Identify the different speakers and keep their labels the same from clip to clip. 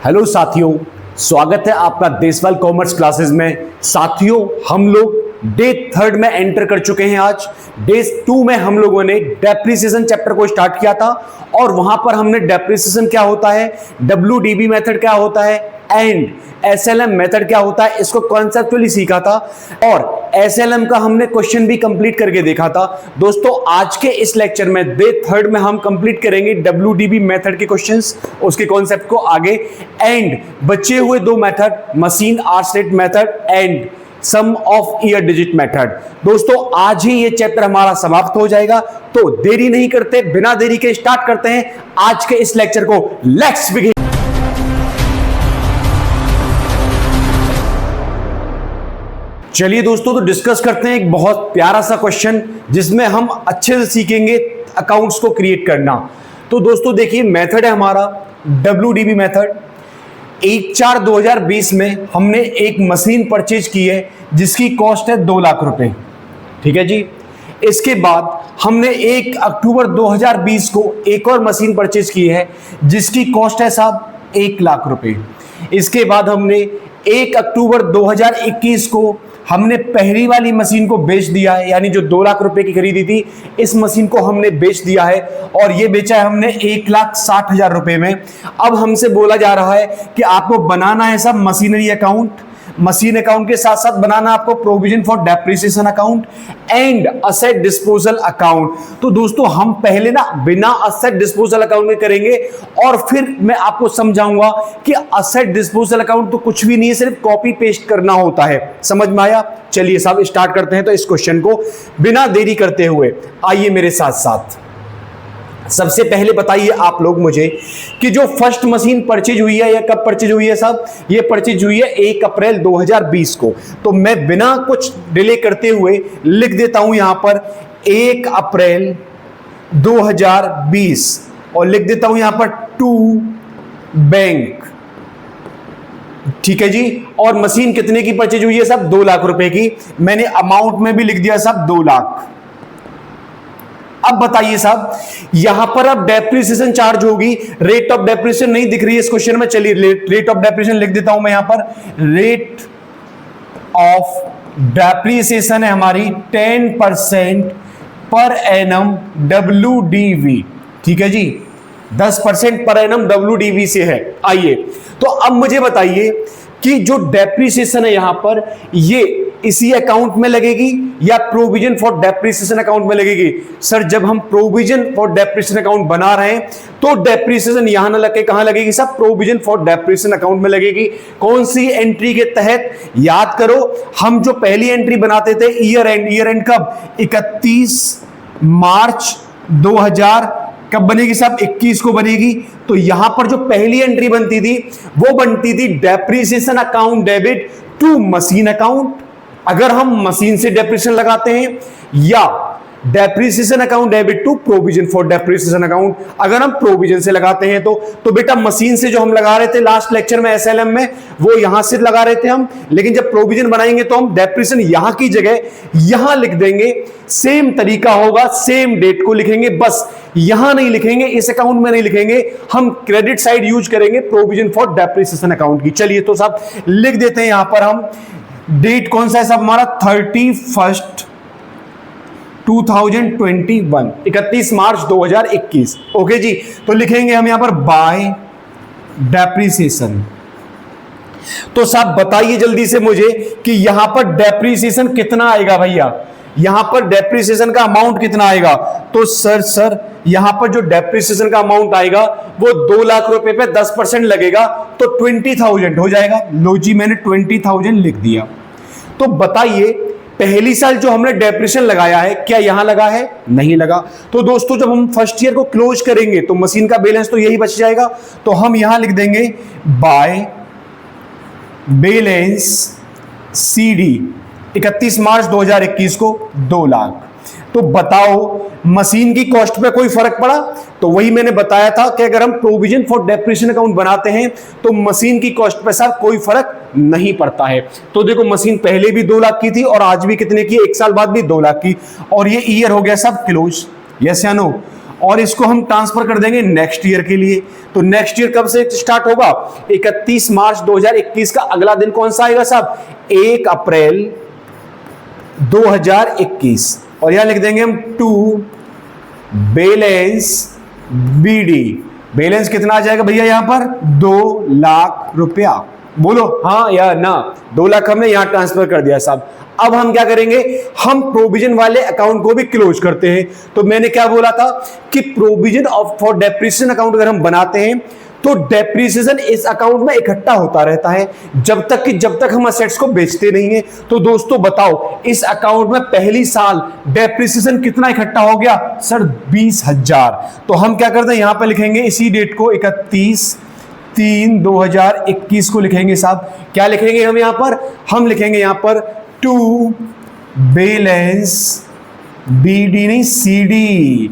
Speaker 1: Hello साथियों, स्वागत है आपका देशपाल कॉमर्स क्लासेस में। साथियों, हम लोग डे 3 में एंटर कर चुके हैं। आज डे 2 में हम लोगों ने डेप्रिसिएशन चैप्टर को स्टार्ट किया था और वहां पर हमने डेप्रिसिएशन क्या होता है, WDV मेथड क्या होता है एंड SLM मेथड क्या होता है, इसको कॉन्सेप्चुअली सीखा था और SLM का हमने क्वेश्चन भी कंप्लीट करके देखा था। दोस्तों, आज के इस लेक्चर में डे 3 में हम कंप्लीट करेंगे WDV मेथड के क्वेश्चंस, उसके कॉन्सेप्ट को आगे एंड बचे हुए दो method, machine hours rate method and sum of year digit method. दोस्तों, आज ही ये चैप्टर हमारा समाप्त हो जाएगा, तो देरी नहीं करते, बिना देरी के स्टार्ट करते हैं आज के इस लेक्चर को। Let's begin. चलिए दोस्तों, तो डिस्कस करते हैं एक बहुत प्यारा सा क्वेश्चन जिसमें हम अच्छे से सीखेंगे अकाउंट्स को क्रिएट करना। तो दोस्तों देखिए, मेथड है हमारा WDV मेथड। 1/4/2020 में हमने एक मशीन परचेज की है जिसकी कॉस्ट है 2 लाख रुपए। ठीक है जी। इसके बाद हमने 1 अक्टूबर 2020 को एक और मशीन परचेज की है जिसकी कॉस्ट है साहब 1 लाख रुपए। इसके बाद हमने 1 अक्टूबर 2021 को हमने पहली वाली मशीन को बेच दिया है, यानी जो 2 लाख रुपए की खरीदी थी इस मशीन को हमने बेच दिया है और ये बेचा है हमने 1,60,000 रुपए में। अब हमसे बोला जा रहा है कि आपको बनाना है सब मशीनरी अकाउंट, मशीन अकाउंट के साथ साथ बनाना आपको provision for depreciation account and asset disposal account. तो दोस्तों, हम पहले ना बिना असेट डिस्पोजल अकाउंट में करेंगे और फिर मैं आपको समझाऊंगा कि असेट डिस्पोजल अकाउंट तो कुछ भी नहीं है, सिर्फ कॉपी पेस्ट करना होता है। समझ में आया? चलिए साहब स्टार्ट करते हैं तो इस क्वेश्चन को बिना देरी करते हुए आइए मेरे साथ साथ। सबसे पहले बताइए आप लोग मुझे कि जो फर्स्ट मशीन परचेज हुई है या कब परचेज हुई है साहब? ये परचेज हुई है 1 अप्रैल 2020 को। तो मैं बिना कुछ डिले करते हुए लिख देता हूं यहां पर 1 अप्रैल 2020 और लिख देता हूं यहां पर टू बैंक। ठीक है जी। और मशीन कितने की परचेज हुई है साहब? 2 लाख रुपए की। मैंने अमाउंट में भी लिख दिया साहब 2 लाख। अब बताइए साहब, यहां पर अब डेप्रिसिएशन चार्ज होगी, रेट ऑफ डेप्रिसिएशन नहीं दिख रही है इस क्वेश्चन में। चलिए रेट ऑफ डेप्रिसिएशन लिख देता हूं मैं यहां पर। रेट ऑफ डेप्रिसिएशन है हमारी 10% पर एनम WDV। ठीक है जी, 10% पर एनम WDV से है। आइए, तो अब मुझे बताइए कि जो डेप्रिसिएशन है यहां पर, ये इसी अकाउंट में लगेगी या प्रोविजन फॉर डेप्रिसिएशन अकाउंट में लगेगी? सर, जब हम प्रोविजन फॉर डेप्रिसिएशन अकाउंट बना रहे हैं तो डेप्रिसिएशन यहां ना लगे, कहां लगेगी? सब प्रोविजन फॉर डेप्रिसिएशन अकाउंट में लगेगी। कौन सी एंट्री के तहत? याद करो, हम जो पहली एंट्री बनाते थे ईयर एंड। ईयर एंड कब? 31 मार्च 2000 कब बनेगी साहब? 21 को बनेगी। तो यहां पर जो पहली एंट्री बनती थी वो बनती थी depreciation account debit to machine account, अगर हम मशीन से डेप्रिसिएशन लगाते हैं, या depreciation account debit to provision for depreciation account अगर हम प्रोविजन से लगाते हैं। तो बेटा मशीन से जो हम लगा रहे थे लास्ट लेक्चर में SLM में, वो यहां से लगा रहे थे हम, लेकिन जब प्रोविजन बनाएंगे तो हम डेप्रिसिएशन यहां की जगह यहां लिख देंगे। सेम तरीका होगा, सेम डेट को लिखेंगे, बस यहां नहीं लिखेंगे, इस अकाउंट में नहीं लिखेंगे, हम क्रेडिट साइड यूज करेंगे प्रोविजन फॉर डेप्रिसिएशन अकाउंट की। चलिए तो साहब लिख देते हैं यहां पर हम। डेट कौन सा है साहब हमारा? 31 2021, 31 मार्च 2021। ओके जी। तो लिखेंगे हम यहां पर बाय डेप्रिसिएशन। तो साहब बताइए जल्दी से मुझे कि यहां पर डेप्रिसिएशन कितना आएगा भैया? यहां पर डेप्रिसिएशन का अमाउंट कितना आएगा? तो सर यहां पर जो डेप्रिसिएशन का अमाउंट आएगा वो 2 लाख रुपए पे 10% लगेगा, तो 20,000 हो जाएगा। लो जी, मैंने 20,000 लिख दिया। तो बताइए पहली साल जो हमने डेप्रिसिएशन लगाया है क्या यहां लगा है? नहीं लगा। तो दोस्तों, जब हम फर्स्ट ईयर को क्लोज करेंगे तो मशीन का बैलेंस तो यही बच जाएगा। तो हम यहां लिख देंगे बाय बैलेंस CD 31 मार्च 2021 को 2 लाख। तो बताओ मशीन की कॉस्ट पे कोई फर्क पड़ा? तो वही मैंने बताया था कि अगर हम प्रोविजन फॉर डेप्रिसिएशन अकाउंट बनाते हैं तो मशीन की कॉस्ट पे साहब कोई फर्क नहीं पड़ता है। तो देखो, मशीन पहले भी 2 लाख की थी और आज भी कितने की? 1 साल बाद भी 2 लाख की, और ये ईयर हो गया सब क्लोज। यस या नो? और इसको हम ट्रांसफर कर देंगे नेक्स्ट ईयर के लिए। तो नेक्स्ट ईयर कब से स्टार्ट होगा? 31 मार्च 2021 का अगला दिन कौन सा आएगा साहब? 1 अप्रैल 2021। और यहां लिख देंगे हम टू बैलेंस बीडी। बैलेंस कितना आ जाएगा भैया यहां पर? 2 लाख रुपया। बोलो हाँ या ना? 2 लाख हमने यहां ट्रांसफर कर दिया साहब। अब हम क्या करेंगे? हम प्रोविजन वाले अकाउंट को भी क्लोज करते हैं। तो मैंने क्या बोला था कि provision of for depreciation account अगर हम बनाते हैं तो डेप्रिसिएशन इस अकाउंट में इकट्ठा होता रहता है जब तक हम असेट्स को बेचते नहीं है। तो दोस्तों बताओ, इस अकाउंट में पहली साल डेप्रिसिएशन कितना इकट्ठा हो गया? सर 20,000। तो हम क्या करते हैं, यहां पे लिखेंगे इसी डेट को 31/3/2021 को लिखेंगे साहब। क्या लिखेंगे हम यहां पर? हम लिखेंगे यहां पर टू बैलेंस बीडी नहीं CD.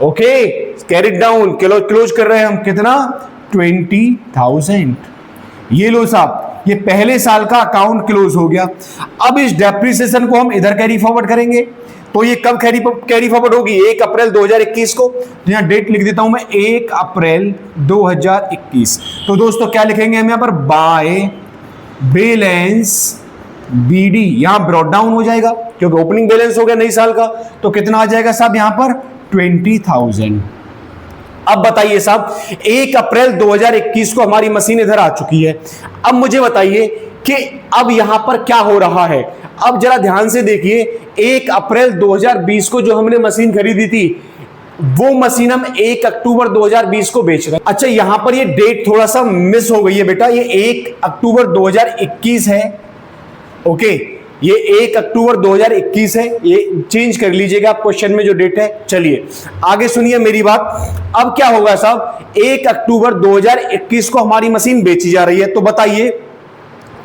Speaker 1: Okay, carry down, close कर रहे हैं हम कितना? 20,000। ये लो साहब, ये पहले साल का अकाउंट क्लोज हो गया। अब इस डेप्रिसिएशन को हम इधर कैरी फॉरवर्ड करेंगे। तो ये कब कैरी फॉरवर्ड होगी? 1 अप्रैल 2021 को। तो यहां डेट लिख देता हूं मैं 1 अप्रैल 2021। तो दोस्तों क्या लिखेंगे हम यहां पर? By balance BD. यहां ब्रॉट डाउन हो जाएगा क्योंकि ओपनिंग बैलेंस हो गया नई साल का। तो कितना आ जाएगा साहब यहां पर? 20,000। अब बताइए साहब, 1 अप्रैल 2021 को हमारी मशीन इधर आ चुकी है। अब मुझे बताइए कि अब यहां पर क्या हो रहा है। अब जरा ध्यान से देखिए, 1 अप्रैल 2020 को जो हमने मशीन खरीदी थी वो मशीन हम 1 अक्टूबर 2020 को बेच रहे हैं। अच्छा, यहां पर ये डेट थोड़ा सा मिस हो गई है बेटा, ये 1 अक्टूबर 2021 है। ओके, ये 1 अक्टूबर 2021 है, ये चेंज कर लीजिएगा आप क्वेश्चन में जो डेट है। चलिए आगे सुनिए मेरी बात। अब क्या होगा साहब, 1 अक्टूबर 2021 को हमारी मशीन बेची जा रही है। तो बताइए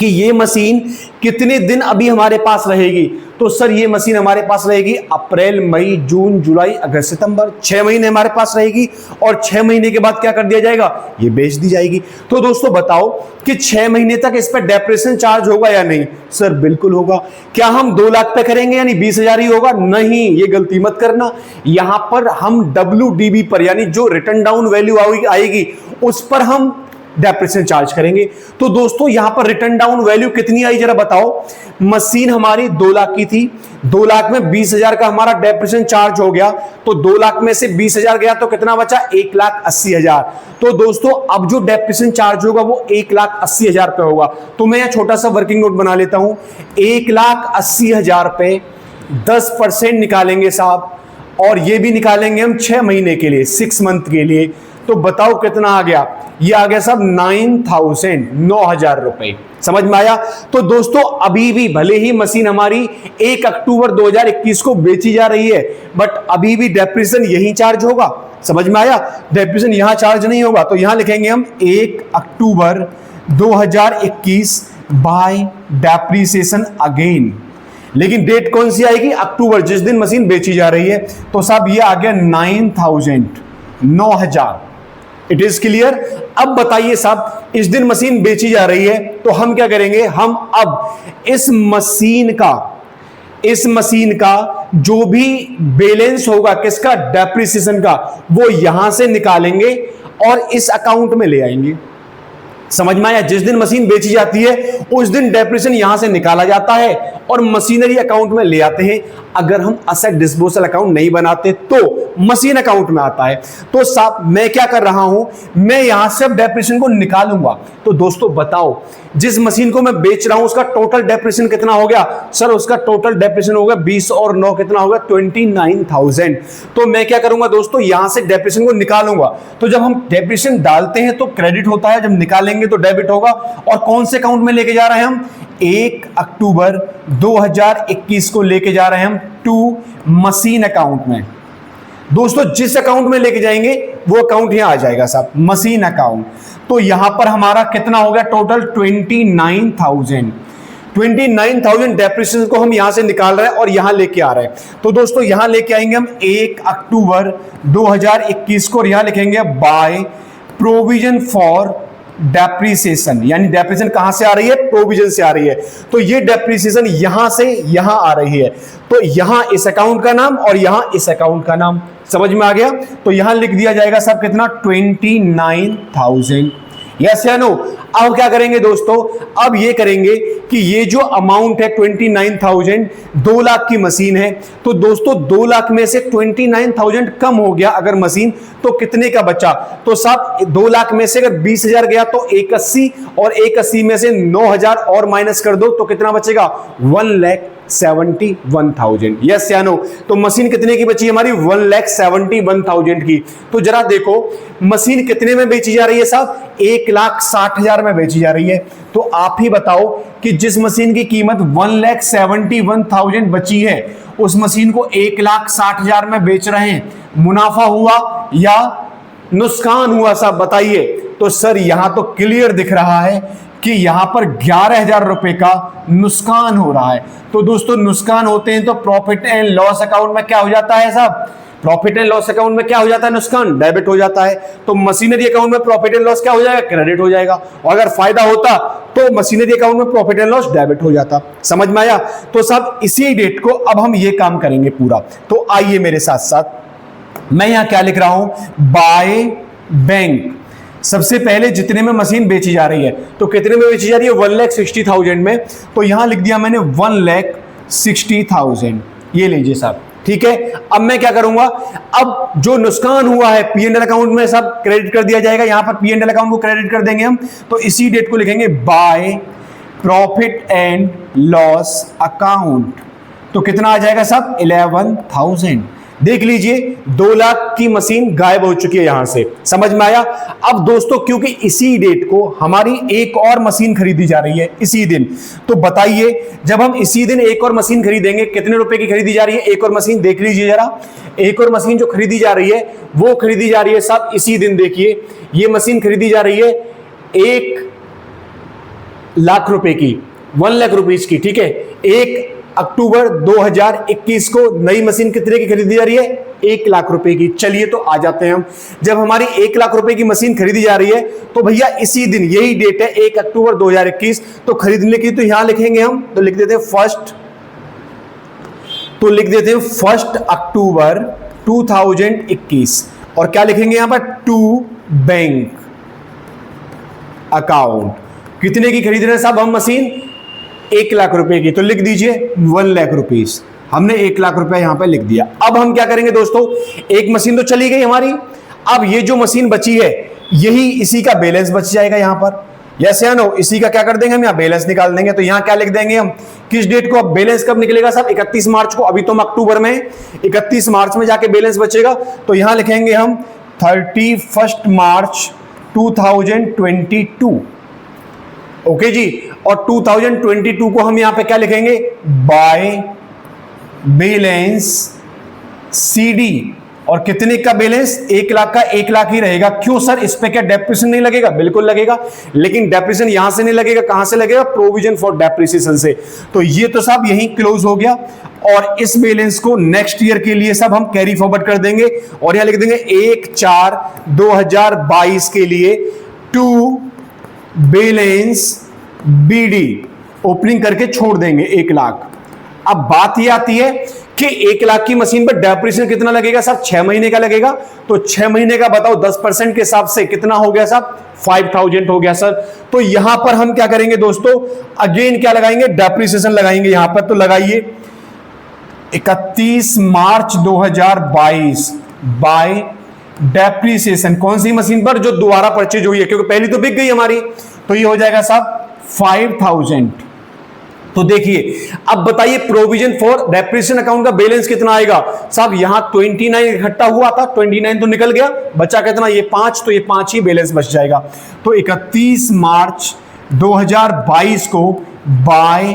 Speaker 1: कि ये मशीन कितने दिन अभी हमारे पास रहेगी? तो सर ये मशीन हमारे पास रहेगी अप्रैल, मई, जून, जुलाई, अगस्त, सितंबर, 6 महीने हमारे पास रहेगी। और 6 महीने के बाद क्या कर दिया जाएगा? ये बेच दी जाएगी। तो दोस्तों बताओ कि 6 महीने तक इस पर डेप्रिसिएशन चार्ज होगा या नहीं? सर बिल्कुल होगा। क्या हम 2 लाख पे करेंगे यानी 20,000 ही होगा? नहीं, ये गलती मत करना। यहां पर हम WDV पर यानी जो रिटर्न डाउन वैल्यू आएगी उस पर हम डेप्रिसिएशन चार्ज करेंगे। तो दोस्तों यहां पर रिटर्न डाउन वैल्यू कितनी आई जरा बताओ। मशीन हमारी 2 लाख की थी, 2 लाख में 20,000 का हमारा डेप्रिसिएशन चार्ज हो गया। तो 2 लाख में से 20,000 गया तो कितना बचा? 1,80,000। तो दोस्तों अब जो डेप्रिसिएशन चार्ज होगा वो 1,80,000 पे होगा। तो मैं यहां छोटा सा वर्किंग नोट बना लेता हूं। 1,80,000 पे 10% निकालेंगे साहब, और ये भी निकालेंगे हम 6 महीने के लिए, 6 मंथ के लिए। तो बताओ कितना आ गया? ये आ गया साहब 9,000 रुपए। समझ में आया? तो दोस्तों अभी भी भले ही मशीन हमारी 1 अक्टूबर 2021 को बेची जा रही है, बट अभी भी डेप्रिसिएशन यही चार्ज होगा। समझ में आया? डेप्रिसिएशन यहां चार्ज नहीं होगा। तो यहां लिखेंगे हम 1 अक्टूबर 2021 बाय डेप्रिसिएशन अगेन। लेकिन डेट कौन सी आएगी? अक्टूबर, जिस दिन मशीन बेची जा रही है। तो साहब ये आ गया 9,000। It is clear? अब बताइए साहब, इस दिन मशीन बेची जा रही है तो हम क्या करेंगे? हम अब इस मशीन का जो भी बैलेंस होगा किसका? डेप्रिसिएशन का, वो यहां से निकालेंगे और इस अकाउंट में ले आएंगे। समझ में आया? जिस दिन मशीन बेची जाती है उस दिन डेप्रिसिएशन यहां से निकाला जाता है और मशीनरी अकाउंट में ले आते हैं। अगर हम असेट डिस्पोजल अकाउंट नहीं बनाते तो मशीन अकाउंट में आता है। तो साहब मैं क्या कर रहा हूं, मैं यहां से अब डेप्रिसिएशन को निकालूंगा। तो दोस्तों बताओ, जिस मशीन को मैं बेच रहा हूं उसका टोटल डेप्रिसिएशन कितना हो गया? सर उसका टोटल डेप्रिसिएशन हो गया 20 और 9 कितना हो गया? 29,000। तो मैं क्या करूंगा दोस्तों, यहां से डेप्रिसिएशन को निकालूंगा। तो जब हम डेप्रिसिएशन डालते हैं तो क्रेडिट होता है, जब निकालेंगे तो डेबिट होगा। और कौन से अकाउंट में लेके जा रहे हैं हम? 1 अक्टूबर 2021 को लेके जा रहे हैं हम टू मशीन अकाउंट में। दोस्तों जिस अकाउंट में लेके जाएंगे वो अकाउंट यहां आ जाएगा साहब, मशीन अकाउंट। तो यहां पर हमारा कितना हो गया टोटल? 29,000 डेप्रिसिएशन को हम यहां से निकाल रहे हैं और यहां लेके आ रहे हैं। तो दोस्तों यहां लेके आएंगे हम 1 अक्टूबर 2021 को, और यहां लिखेंगे बाय प्रोविजन फॉर डेप्रिसिएशन। यानी डेप्रिसिएशन कहां से आ रही है? प्रोविजन से आ रही है। तो ये डेप्रिसिएशन यहां से यहां आ रही है। तो यहां इस अकाउंट का नाम और यहां इस अकाउंट का नाम। समझ में आ गया? तो यहां लिख दिया जाएगा सब कितना 29,000। यस या नो? अब क्या करेंगे दोस्तों, अब ये करेंगे कि ये जो अमाउंट है 29,000, 2 लाख की मशीन है, तो दोस्तों 2 लाख में से 29,000 कम हो गया अगर मशीन, तो कितने का बचा? तो सब 2 लाख में से अगर 20,000 गया तो 180, और 180 में से 9,000 और माइनस कर दो तो कितना बचेगा? 1,71,000। यस या नो? तो मशीन कितने की बची हमारी? 1,71,000 की। तो जरा देखो मशीन कितने में बेची जा रही है साहब? 1,60,000 में बेची जा रही है। तो आप ही बताओ कि जिस मशीन की कीमत 1,71,000 बची है, उस मशीन को 1,60,000 में बेच रहे हैं, मुनाफा हुआ या नुकसान हुआ साहब बताइए? तो सर यहां तो क्लियर दिख रहा है कि यहां पर 11,000 रुपए का नुकसान हो रहा है। तो दोस्तों नुकसान होते हैं तो प्रॉफिट एंड लॉस अकाउंट में क्या हो जाता है साहब? प्रॉफिट एंड लॉस अकाउंट में क्या हो जाता है? नुकसान डेबिट हो जाता है। तो मशीनरी अकाउंट में प्रॉफिट एंड लॉस क्या हो जाएगा? क्रेडिट हो जाएगा। और अगर फायदा होता तो मशीनरी अकाउंट में प्रॉफिट एंड लॉस डेबिट हो जाता। समझ में आया? तो साहब इसी डेट को अब हम ये काम करेंगे पूरा। तो आइए मेरे साथ साथ, मैं यहां क्या लिख रहा हूं? By bank. सबसे पहले जितने में मशीन बेची जा रही है, तो कितने में बेची जा रही है? 1,60,000 में। तो यहां लिख दिया मैंने 1,60,000। ये लीजिए साहब, ठीक है। अब मैं क्या करूंगा, अब जो नुकसान हुआ है P&L अकाउंट में सब क्रेडिट कर दिया जाएगा। यहां पर P&L अकाउंट को क्रेडिट कर देंगे हम। तो इसी डेट को लिखेंगे by profit and loss account. तो कितना आ जाएगा साहब? 11,000। देख लीजिए 2 लाख की मशीन गायब हो चुकी है यहां से। समझ में आया? अब दोस्तों क्योंकि इसी डेट को हमारी एक और मशीन खरीदी जा रही है इसी दिन, तो बताइए जब हम इसी दिन एक और मशीन खरीदेंगे, कितने रुपए की खरीदी जा रही है एक और मशीन? देख लीजिए जरा, एक और मशीन जो खरीदी जा रही है वो खरीदी जा रही है साहब इसी दिन। देखिए ये मशीन खरीदी जा रही है 1 लाख रुपए की, 1 लाख रुपीज की, ठीक है। 1 अक्टूबर 2021 को नई मशीन कितने की खरीदी जा रही है? 1 लाख रुपए की। चलिए तो आ जाते हैं हम, जब हमारी 1 लाख रुपए की मशीन खरीदी जा रही है तो भैया इसी दिन, यही डेट है 1 अक्टूबर 2021, तो खरीदने की तो यहां लिखेंगे हम, तो लिख देते हैं 1 अक्टूबर 2021। और क्या लिखेंगे यहां पर? To bank account. कितने की खरीद रहे हैं साहब हम मशीन? 1 लाख रुपए की। तो लिख दीजिए 1 लाख रुपीस। हमने 1 लाख रुपए यहां पे लिख दिया। अब हम क्या करेंगे दोस्तों, एक मशीन तो चली गई हमारी, अब ये जो मशीन बची है यही इसी का बैलेंस बच जाएगा यहां पर। यस या नो? इसी का क्या कर देंगे हम, यहां बैलेंस निकाल देंगे। तो यहां क्या लिख देंगे हम, किस डेट को? अब बैलेंस कब निकलेगा साहब? 31 मार्च को। अभी तो हम अक्टूबर में, 31 मार्च में जाके बैलेंस बचेगा। तो यहां लिखेंगे हम 31 मार्च 2022। ओके जी। और 2022 को हम यहां पे क्या लिखेंगे? By balance CD. और कितने का बैलेंस? 1 लाख का 1 लाख ही रहेगा। क्यों सर, इस पे क्या डेप्रिसिएशन नहीं लगेगा? बिल्कुल लगेगा, लेकिन डेप्रिसिएशन यहां से नहीं लगेगा। कहां से लगेगा? प्रोविजन फॉर डेप्रिसिएशन से। तो ये तो साहब यहीं क्लोज हो गया। और इस बैलेंस को नेक्स्ट ईयर के लिए सब हम कैरी फॉरवर्ड कर देंगे और यहां लिख देंगे 1/4/2022 के लिए टू बैलेंस बीडी, ओपनिंग करके छोड़ देंगे 1 लाख। अब बात यह आती है कि 1 लाख की मशीन पर डेप्रिसिएशन कितना लगेगा साहब? 6 महीने का लगेगा। तो 6 महीने का बताओ 10% के हिसाब से कितना हो गया साहब? 5,000 हो गया सर। तो यहां पर हम क्या करेंगे दोस्तों, अगेन क्या लगाएंगे? डेप्रिसिएशन लगाएंगे यहां पर। तो लगाइए 31 मार्च 2022 बाय डेप्रिसिएशन। कौन सी मशीन पर? जो दोबारा परचेज हुई है, क्योंकि पहली तो बिक गई हमारी। तो ये हो जाएगा साहब 5,000। तो देखिए अब बताइए प्रोविजन फॉर डेप्रिसिएशन अकाउंट का बैलेंस कितना आएगा साहब? यहां 29 इकट्ठा हुआ था, 29 तो निकल गया, बचा कितना? ये 5। तो ये 5 ही बैलेंस बच जाएगा। तो 31 मार्च 2022 को बाय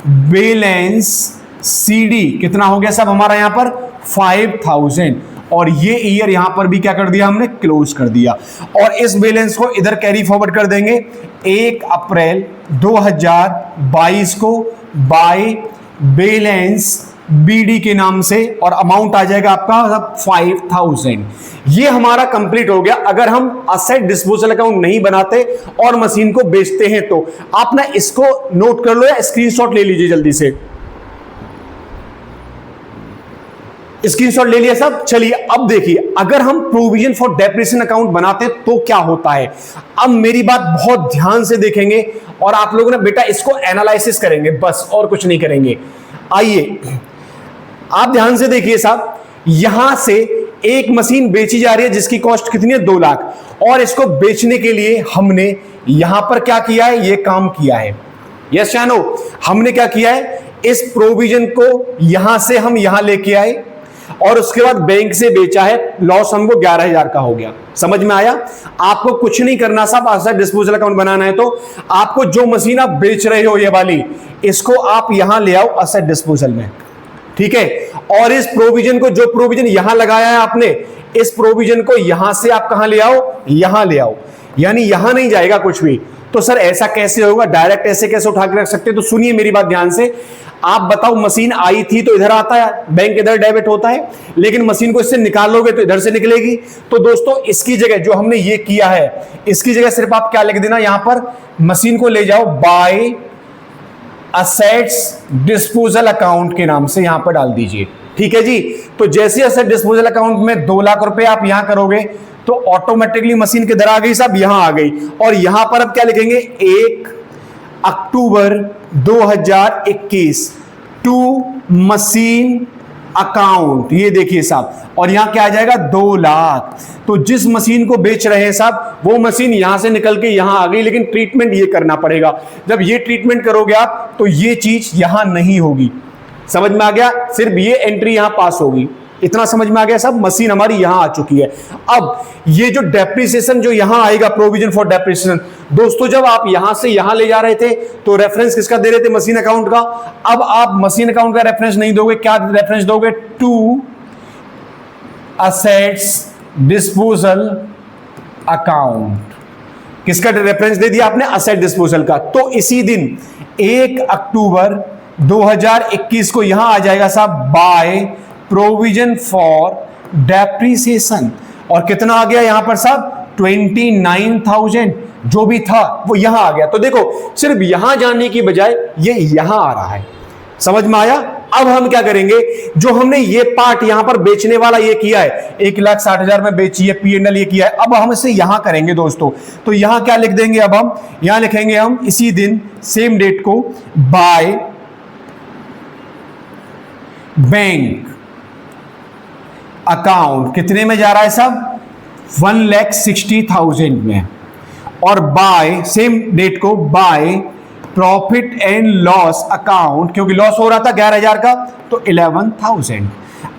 Speaker 1: बैलेंस सीडी कितना हो गया साहब हमारा यहां पर? 5,000। और ये ईयर यहां पर भी क्या कर दिया हमने? क्लोज कर दिया। और इस बैलेंस को इधर कैरी फॉरवर्ड कर देंगे 1 अप्रैल 2022 को बाय बैलेंस बीडी के नाम से, और अमाउंट आ जाएगा आपका 5,000। ये हमारा कंप्लीट हो गया। अगर हम असेट डिस्पोजल अकाउंट नहीं बनाते और मशीन को बेचते हैं तो आप ना इसको नोट कर लो या स्क्रीनशॉट ले लीजिए जल्दी से। स्क्रीनशॉट ले लिया सब। चलिए अब देखिए, अगर हम प्रोविजन फॉर डेप्रिसिएशन अकाउंट बनाते तो क्या होता है। अब मेरी बात बहुत ध्यान से देखेंगे और आप लोगों ने बेटा इसको एनालिसिस करेंगे, बस और कुछ नहीं करेंगे। आइए आप ध्यान से देखिए साहब, यहां से एक मशीन बेची जा रही है जिसकी कॉस्ट कितनी है, 2 लाख, और इसको बेचने के लिए हमने यहां पर क्या किया है, ये काम किया है। यस या नो, हमने क्या किया है, इस प्रोविजन को यहां से हम यहां लेके आए और उसके बाद बैंक से बेचा है, लॉस हमको 11,000 का हो गया। समझ में आया। आपको कुछ नहीं करना साहब, एसेट डिस्पोजल अकाउंट बनाना है तो आपको जो मशीन आप बेच रहे हो ये वाली, इसको आप यहां ले आओ एसेट डिस्पोजल में, ठीक है। और इस प्रोविजन को, जो प्रोविजन यहां लगाया है आपने, इस प्रोविजन को यहां से आप कहां ले आओ, यहां ले आओ, यानी यहां नहीं जाएगा कुछ भी। तो सर ऐसा कैसे होगा, डायरेक्ट ऐसे कैसे उठा के रख सकते हैं। तो सुनिए मेरी बात ध्यान से, आप बताओ मशीन आई थी तो इधर आता है, बैंक इधर डेबिट होता है, लेकिन मशीन को इससे निकालोगे तो इधर से निकलेगी। तो दोस्तों इसकी जगह जो हमने ये किया है, इसकी जगह सिर्फ आप क्या लिख देना, यहां पर मशीन को ले जाओ बाय असेट्स डिस्पोजल अकाउंट के नाम से यहां पर डाल दीजिए, ठीक है जी। तो जैसे असेट डिस्पोजल अकाउंट में 2 लाख रुपए आप यहां करोगे तो ऑटोमेटिकली मशीन किधर आ गई साहब, यहां आ गई। और यहां पर अब क्या लिखेंगे, 1 अक्टूबर 2021 टू मशीन अकाउंट, ये देखिए साहब, और यहां क्या आ जाएगा, 2 लाख। तो जिस मशीन को बेच रहे हैं साहब, वो मशीन यहां से निकल के यहां आ गई, लेकिन ट्रीटमेंट ये करना पड़ेगा। जब ये ट्रीटमेंट करोगे आप तो ये चीज यहां नहीं होगी। समझ में आ गया, सिर्फ ये एंट्री यहां पास होगी। इतना समझ में आ गया सब, मशीन हमारी यहां आ चुकी है। अब ये जो डेप्रिसिएशन जो यहां आएगा, प्रोविजन फॉर डेप्रिसिएशन, दोस्तों जब आप यहां से यहां ले जा रहे थे तो रेफरेंस किसका दे रहे थे, मशीन अकाउंट का। अब आप मशीन अकाउंट का रेफरेंस नहीं दोगे, क्या रेफरेंस दोगे, टू असेट्स डिस्पोजल अकाउंट। किसका रेफरेंस दे दिया आपने, असेट डिस्पोजल का। तो इसी दिन 1 अक्टूबर 2021 को यहां आ जाएगा साहब बाय प्रोविजन फॉर डेप्रिसिएशन, और कितना आ गया यहां पर साहब, 29,000 जो भी था वो यहां आ गया। तो देखो सिर्फ यहां जाने की बजाय ये यहां आ रहा है। समझ में आया। अब हम क्या करेंगे, जो हमने ये पार्ट यहां पर बेचने वाला ये किया है, 1,60,000 में बेची है, P&L ये किया है, अब हम इसे यहां करेंगे दोस्तों। तो यहां क्या लिख देंगे, अब हम यहां लिखेंगे हम इसी दिन सेम डेट को बाय बैंक अकाउंट, कितने में जा रहा है साहब, 1,60,000 में, और बाय सेम डेट को by profit and loss account, क्योंकि लॉस हो रहा था 11,000 का, तो 11,000।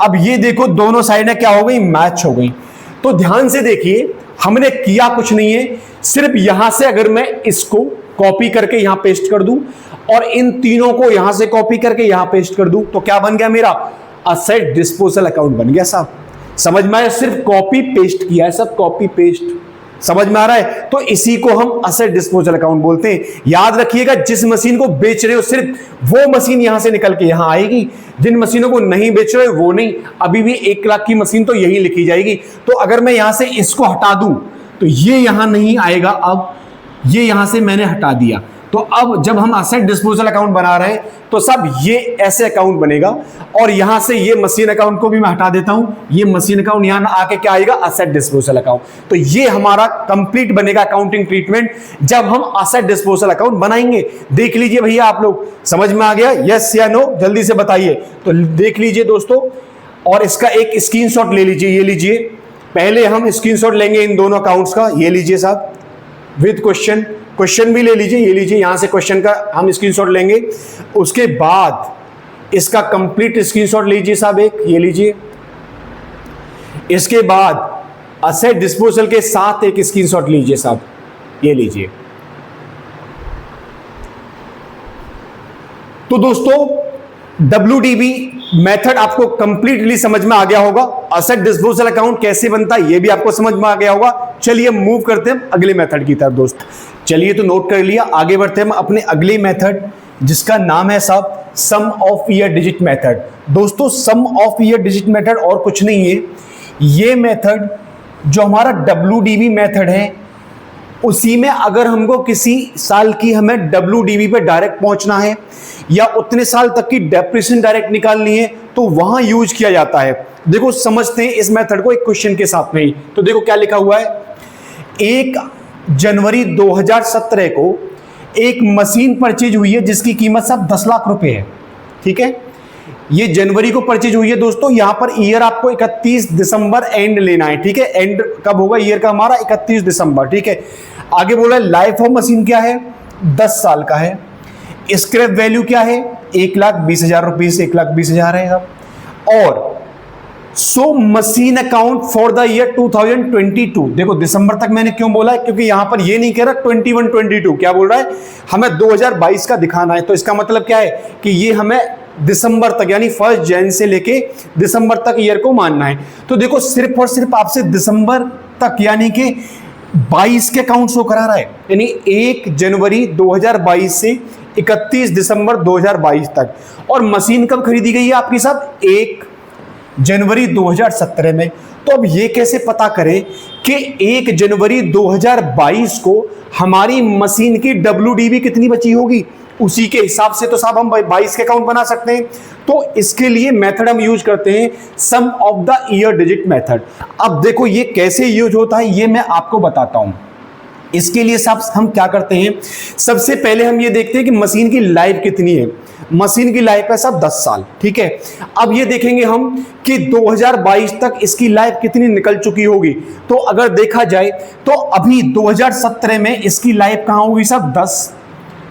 Speaker 1: अब ये देखो दोनों साइडें क्या हो गई, मैच हो गई। तो ध्यान से देखिए, हमने किया कुछ नहीं है, सिर्फ यहां से अगर मैं इसको कॉपी करके यहां पेस्ट कर दूं और इन तीनों को यहां से कॉपी करके यहां पेस्ट कर दूं, तो क्या बन गया मेरा, असेट डिस्पोजल अकाउंट बन गया साहब। समझ में आया, सिर्फ कॉपी पेस्ट किया है, सब कॉपी पेस्ट, समझ में आ रहा है। तो इसी को हम असेट डिस्पोजल अकाउंट बोलते हैं। याद रखिएगा, जिस मशीन को बेच रहे हो सिर्फ वो मशीन यहां से निकल के यहां आएगी, जिन मशीनों को नहीं बेच रहे हो वो नहीं। अभी भी 1 लाख की मशीन तो यही लिखी जाएगी। तो अगर मैं यहां से इसको हटा दूं तो ये यहां नहीं आएगा, अब ये यहां से मैंने हटा दिया। तो अब जब हम असेट डिस्पोजल अकाउंट बना रहे हैं तो सब ये ऐसे अकाउंट बनेगा, और यहां से ये मशीन अकाउंट को भी मैं हटा देता हूं, ये मशीन अकाउंट यहां आके क्या आएगा, असेट डिस्पोजल अकाउंट। तो ये हमारा कंप्लीट बनेगा अकाउंटिंग ट्रीटमेंट जब हम असेट डिस्पोजल अकाउंट बनाएंगे। देख लीजिए भैया, आप लोग समझ में आ गया, यस या नो, जल्दी से बताइए। तो देख लीजिए दोस्तों, और इसका एक स्क्रीनशॉट ले लीजिए, ये लीजिए। पहले हम स्क्रीनशॉट लेंगे इन दोनों अकाउंट्स का, ये लीजिए साहब, विद क्वेश्चन भी ले लीजिए, ये लीजिए, यहां से क्वेश्चन का हम स्क्रीनशॉट लेंगे। उसके बाद इसका कंप्लीट स्क्रीनशॉट लीजिए साहब, एक ये लीजिए। इसके बाद असेट डिस्पोजल के साथ एक स्क्रीनशॉट लीजिए साहब, ये लीजिए। तो दोस्तों WDB मेथड आपको कंप्लीटली समझ में आ गया होगा। असेट डिस्पोजल अकाउंट कैसे बनता है ये भी आपको समझ में आ गया होगा। चलिए मूव करते हैं अगले मेथड की तरफ दोस्त। चलिए तो नोट कर लिया, आगे बढ़ते हैं अपने अगले मेथड जिसका नाम है साहब सम ऑफ ईयर डिजिट मेथड। दोस्तों सम ऑफ ईयर डिजिट मेथड और कुछ नहीं है, ये मेथड जो हमारा WDB मेथड है उसी में अगर हमको किसी साल की हमें WDV पे डायरेक्ट पहुंचना है या उतने साल तक की डेप्रिसिएशन डायरेक्ट निकालनी है तो वहां यूज किया जाता है। देखो समझते हैं इस मेथड को एक क्वेश्चन के साथ में ही। तो देखो क्या लिखा हुआ है, 1 जनवरी 2017 को एक मशीन परचेज हुई है जिसकी कीमत सब 10 लाख रुपए है। ठीक है, ये जनवरी को परचेज हुई है दोस्तों। यहां पर ईयर आपको 31 दिसंबर एंड लेना है। ठीक है, एंड कब होगा ईयर का हमारा 31 दिसंबर। ठीक है, आगे बोला लाइफ ऑफ मशीन क्या है, 10 साल का है। स्क्रैप वैल्यू क्या है, 1,20,000 रुपीज से 1,20,000 है सब। और so machine account for the year 2022। देखो दिसंबर तक मैंने क्यों बोला है, क्योंकि यहां पर ये नहीं कह रहा 21 22, क्या बोल रहा है, हमें 2022 का दिखाना है। तो इसका मतलब क्या है कि ये हमें दिसंबर तक यानी 1 जनवरी से लेके दिसंबर तक ईयर को मानना है। तो देखो सिर्फ और सिर्फ आपसे दिसंबर तक यानी कि 22 के अकाउंट शो करा रहा है, यानी 1 जनवरी 2022 से 31 दिसंबर 2022 तक। और मशीन कब खरीदी गई है आपकी साहब, 1 जनवरी 2017 में। तो अब ये कैसे पता करें कि 1 जनवरी 2022 को हमारी मशीन की WDV कितनी बची होगी, उसी के हिसाब से तो साहब हम 22 के अकाउंट बना सकते हैं। तो इसके लिए मेथड हम यूज करते हैं sum of the year digit method. अब देखो ये कैसे यूज होता है ये मैं आपको बताता हूं। इसके लिए साहब हम क्या करते हैं, सबसे पहले हम ये देखते हैं कि मशीन की लाइफ कितनी है। मशीन की लाइफ है साहब 10 साल। ठीक है, अब ये देखेंगे हम कि 2022 तक इसकी लाइफ कितनी निकल चुकी होगी। तो अगर देखा जाए तो अभी 2017 में इसकी लाइफ कहां होगी साहब,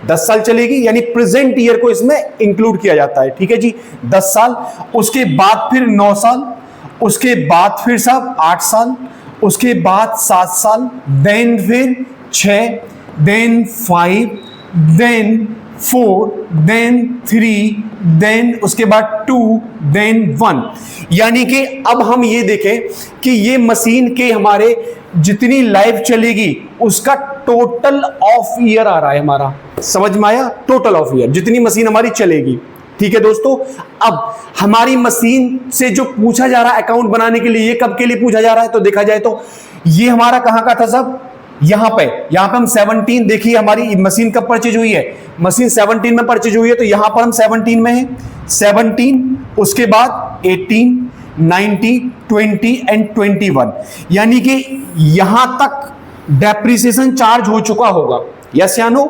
Speaker 1: 10 साल चलेगी, यानी प्रेजेंट ईयर को इसमें इंक्लूड किया जाता है। ठीक है जी, 10 साल, उसके बाद फिर 9 साल, उसके बाद फिर साहब 8 साल, उसके बाद 7 साल, देन फिर 6, देन 5, देन 4, देन 3, देन उसके बाद 2, देन 1। यानी कि अब हम ये देखें कि ये मशीन के हमारे जितनी लाइफ चलेगी उसका टोटल ऑफ ईयर आ रहा है हमारा, समझ में आया, टोटल ऑफ ईयर जितनी मशीन हमारी चलेगी। ठीक है दोस्तों, अब हमारी मशीन से जो पूछा जा रहा है अकाउंट बनाने के लिए, ये कब के लिए पूछा जा रहा है, तो देखा जाए तो ये हमारा कहां का था सब, यहां पे हम 17, देखिए हमारी मशीन कब परचेज हुई है, मशीन 17 में परचेज हुई है, तो यहां पर हम 17 में हैं, 17, उसके बाद 18, 19, 20 एंड 21, यानी कि यहां तक डेप्रिसिएशन चार्ज हो चुका होगा। यस या नो?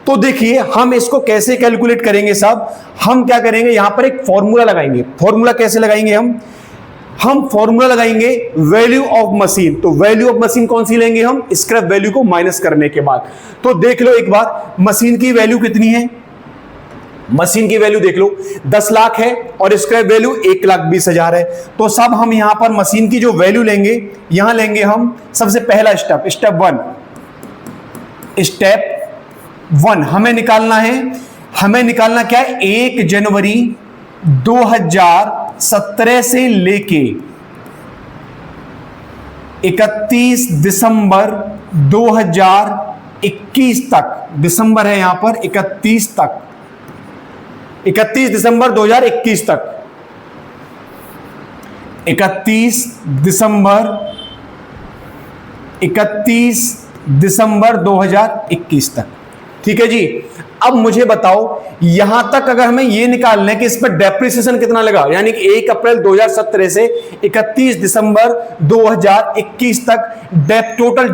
Speaker 1: तो देखिए हम इसको कैसे कैलकुलेट करेंगे साहब, हम क्या करेंगे, यहां पर एक फॉर्मूला लगाएंगे। फॉर्मूला कैसे लगाएंगे हम फॉर्मूला लगाएंगे वैल्यू ऑफ मशीन। तो वैल्यू ऑफ मशीन कौन सी लेंगे हम, स्क्रैप वैल्यू को माइनस करने के बाद। तो देख लो एक बार मशीन की वैल्यू कितनी है, मशीन की वैल्यू देख लो 10 लाख है और स्क्रैप वैल्यू 1,20,000 है। तो सब हम यहां पर मशीन की जो वैल्यू लेंगे, यहां लेंगे हम सबसे पहला स्टेप 1 हमें निकालना है, हमें निकालना क्या है, 1 जनवरी 2017 से लेके 31 दिसंबर 2021 तक, दिसंबर है यहां पर 31 तक, 31 दिसंबर 2021 तक, 31 दिसंबर 2021 तक। ठीक है जी, अब मुझे बताओ यहां तक अगर हमें ये निकालना है कि इस पर डेप्रिसिएशन कितना लगा, यानी कि 1 अप्रैल 2017 से 31 दिसंबर 2021 तक टोटल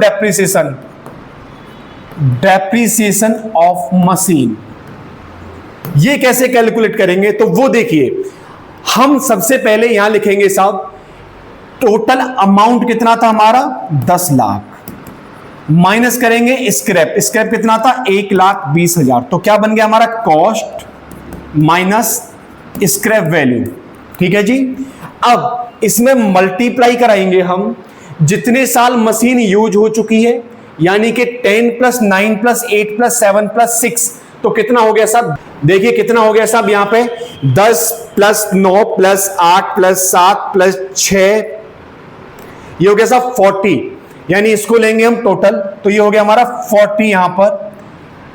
Speaker 1: डेप्रिसिएशन ऑफ मशीन, ये कैसे कैलकुलेट करेंगे, तो वो देखिए हम सबसे पहले यहां लिखेंगे साहब टोटल अमाउंट कितना था हमारा 10 लाख, माइनस करेंगे स्क्रैप कितना था 1,20,000। तो क्या बन गया हमारा कॉस्ट माइनस स्क्रैप वैल्यू। ठीक है जी, अब इसमें मल्टीप्लाई कराएंगे हम जितने साल मशीन यूज हो चुकी है, यानी कि 10 + 9 + 8 + 7 + 6, तो कितना हो गया साहब, देखिए कितना हो गया साहब, यहां पे 10 + 9 + 8 + 7 + 6, ये हो गया साहब 40, यानी इसको लेंगे हम टोटल, तो ये हो गया हमारा 40। यहां पर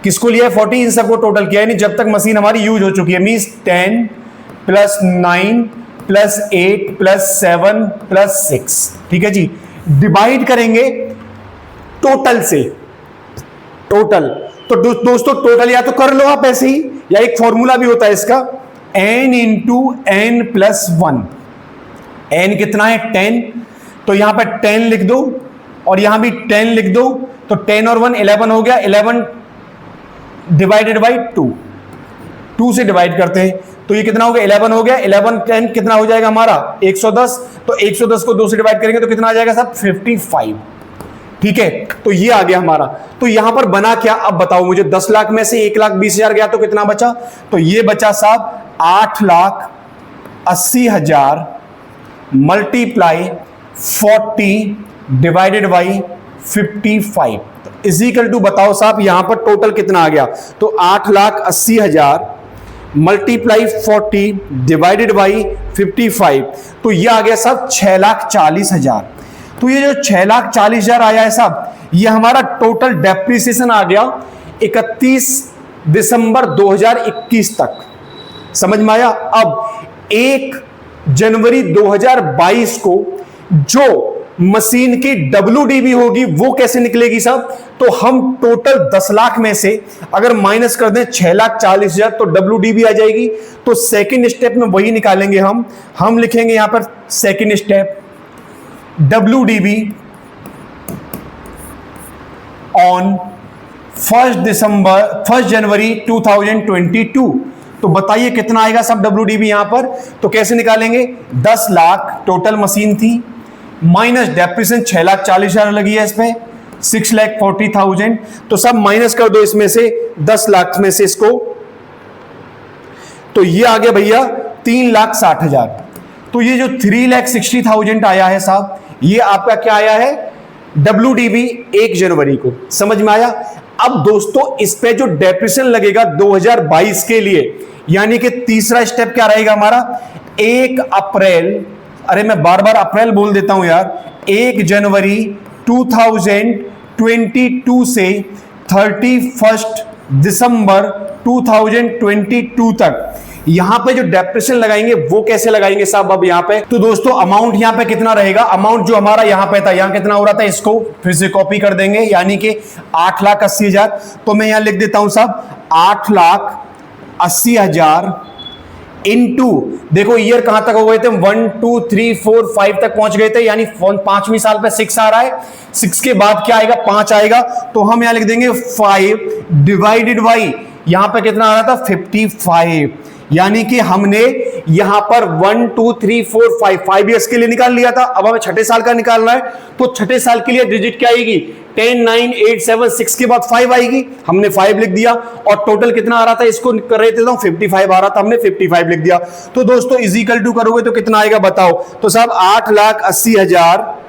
Speaker 1: किसको लिया है 40, इन सबको टोटल किया, यानी जब तक मशीन हमारी यूज हो चुकी है, मींस 10 + 9 + 8 + 7 + 6। ठीक है जी, डिवाइड करेंगे टोटल से, टोटल। तो दोस्तों टोटल या तो कर लो आप ऐसे ही, या एक फॉर्मूला भी होता है इसका, n into n plus 1। n कितना है 10, तो यहां पर 10 लिख दो और यहां भी 10 लिख दो, तो 10 और 1 11 हो गया। 11 डिवाइडेड बाई 2 से डिवाइड करते हैं तो ये कितना हो गया 11 हो गया। 11 10 कितना हो जाएगा हमारा 110, तो 110 को 2 से डिवाइड करेंगे तो कितना आ जाएगा साहब 55। ठीक है, तो ये आ गया हमारा। तो यहां पर बना क्या, अब बताओ मुझे, 10 लाख में से 1,20,000 गया तो कितना बचा, तो ये बचा साहब 8,80,000 multiply 40 divided by 55 is equal to, बताओ साहब यहां पर टोटल कितना आ गया, तो 8,80,000 मल्टीप्लाई 40 डिवाइडेड बाई 55, तो ये आ गया साहब 6,40,000। तो ये जो 6,40,000 आया है साहब, ये हमारा टोटल डेप्रिसिएशन आ गया 31 दिसंबर 2021 तक। समझ में आया। अब 1 जनवरी 2022 को जो मशीन की WDB होगी वो कैसे निकलेगी साहब, तो हम टोटल 10 लाख में से अगर माइनस कर दें 6,40,000 तो WDB आ जाएगी। तो सेकंड स्टेप में वही निकालेंगे हम लिखेंगे यहां पर सेकंड स्टेप WDB ऑन 1 जनवरी 2022। तो बताइए कितना आएगा सब WDB यहां पर, तो कैसे निकालेंगे, 10 लाख टोटल मशीन थी माइनस डेप्रिसिएशन 6,40,000 लगी है इसमें 6,40,000, तो सब माइनस कर दो इसमें से 10 लाख में से इसको, तो ये आ गया भैया 3,60,000। तो ये जो 3,60,000 आया है साहब, ये आपका क्या आया है WDB 1 जनवरी को। समझ में आया। अब दोस्तों इस पे जो डेप्रिसिएशन लगेगा 2022 के लिए, यानी कि तीसरा स्टेप क्या रहेगा हमारा, 1 अप्रैल, अरे मैं बार बार अप्रैल बोल देता हूं यार, 1 जनवरी 2022 से 31 दिसंबर 2022 तक यहां पे जो डेप्रिसिएशन लगाएंगे वो कैसे लगाएंगे साहब। अब यहां पे तो दोस्तों अमाउंट यहां पे कितना रहेगा, अमाउंट जो हमारा यहां पे था, यहां कितना हो रहा था, इसको फिर से कॉपी कर देंगे, यानी कि 8,80,000। तो मैं यहां लिख देता हूं साहब 8,80,000 इनटू, देखो ईयर कहां तक हो गए थे, 1 2 3 4 5 तक पहुंच गए थे, यानी 5वीं साल पे 6 आ रहा है, 6 के बाद क्या आएगा 5 आएगा, तो हम यहां लिख देंगे 5 डिवाइडेड बाई, यहां पे कितना आ रहा था 55, यानी कि हमने यहां पर 1 2 3 4 5 ईयर्स के लिए निकाल लिया था। अब हमें छठे साल का निकालना है, तो छठे साल के लिए डिजिट क्या आएगी 10 9 8 7 6 के बाद 5 आएगी, हमने 5 लिख दिया। और टोटल कितना आ रहा था, इसको कर रहे थे 55 आ रहा था, हमने 55 लिख दिया। तो दोस्तों इज इक्वल टू करोगे तो कितना आएगा बताओ, तो साहब 8,80,000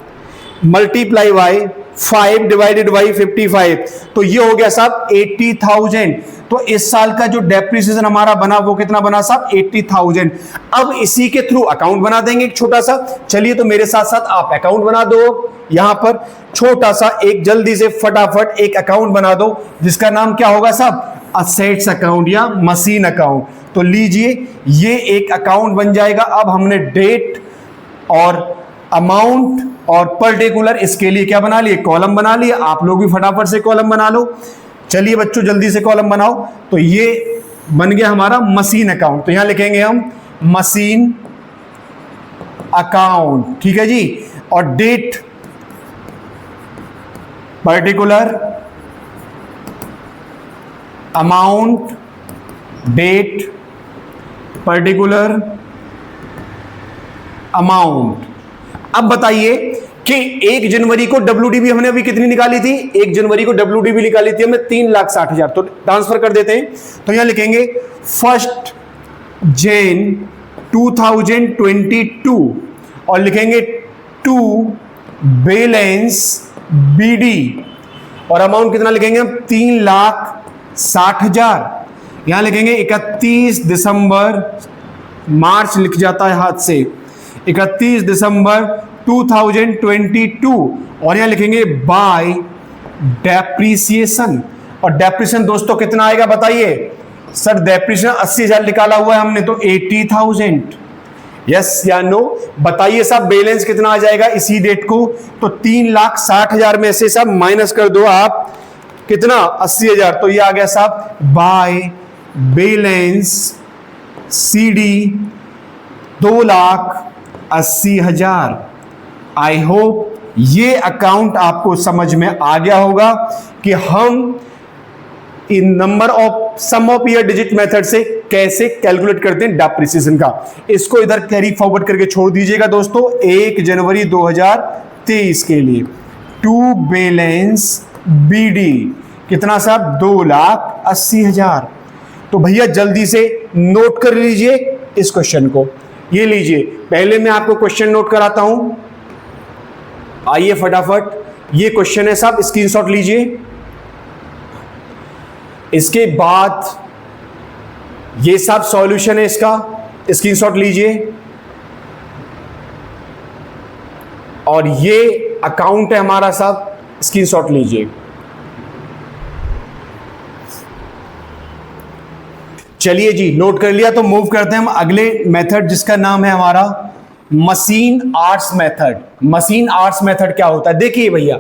Speaker 1: मल्टीप्लाई बाई 5 डिवाइडेड बाई 55, तो ये हो गया साहब 80,000। तो इस साल का जो डेप्रिसिएशन हमारा बना वो कितना बना साहब 80,000। अब इसी के थ्रू अकाउंट बना देंगे एक छोटा सा, चलिए तो मेरे साथ साथ आप अकाउंट बना दो, यहां पर छोटा सा एक जल्दी से फटाफट एक अकाउंट बना दो जिसका नाम क्या होगा साहब असेट्स अकाउंट या मशीन अकाउंट। तो लीजिए ये एक अकाउंट बन जाएगा। अब हमने डेट और अमाउंट और पर्टिकुलर इसके लिए क्या बना लिए, कॉलम बना लिए। आप लोग भी फटाफट से कॉलम बना लो, चलिए बच्चों जल्दी से कॉलम बनाओ। तो ये बन गया हमारा मशीन अकाउंट, तो यहां लिखेंगे हम मशीन अकाउंट, ठीक है जी। और date particular amount date particular amount. अब बताइए कि 1 जनवरी को WDB हमने अभी कितनी निकाली थी, 1 जनवरी को WDB निकाली थी हमने 3,60,000। तो ट्रांसफर कर देते हैं, तो यहां लिखेंगे 1 जन 2022 और लिखेंगे टू बैलेंस BD और अमाउंट कितना लिखेंगे हम 3,60,000। यहां लिखेंगे 31 दिसंबर, मार्च लिख जाता है हाथ से, 31 दिसंबर 2022 और यहां लिखेंगे बाय डेप्रिसिएशन। और डेप्रिसिएशन दोस्तों कितना आएगा बताइए सर, डेप्रिसिएशन 80,000 निकाला हुआ है हमने, तो 80,000। यस या नो बताइए साहब, बैलेंस कितना आ जाएगा इसी डेट को, तो 3,60,000 में से सब माइनस कर दो आप कितना 80,000, तो ये आ गया साहब by balance CD 2,80,000। I hope ये अकाउंट आपको समझ में आ गया होगा कि हम इन number of sum of year digit method से कैसे कैलकुलेट करते हैं डेप्रिसिएशन का। इसको इधर कैरी फॉरवर्ड करके छोड़ दीजिएगा दोस्तों। 1 जनवरी 2023 के लिए टू बैलेंस BD कितना साहब 2,80,000। तो भैया जल्दी से नोट कर लीजिए इस क्वेश्चन को। ये लीजिए, पहले मैं आपको क्वेश्चन नोट कराता हूं, आइए फटाफट। ये क्वेश्चन है साहब, स्क्रीनशॉट लीजिए। इसके बाद ये सब सॉल्यूशन है इसका, स्क्रीनशॉट लीजिए। और ये अकाउंट है हमारा साहब, स्क्रीनशॉट लीजिए। चलिए जी, नोट कर लिया तो मूव करते हैं हम अगले मेथड, जिसका नाम है हमारा machine arts method. Machine arts method क्या होता है? देखिए भैया,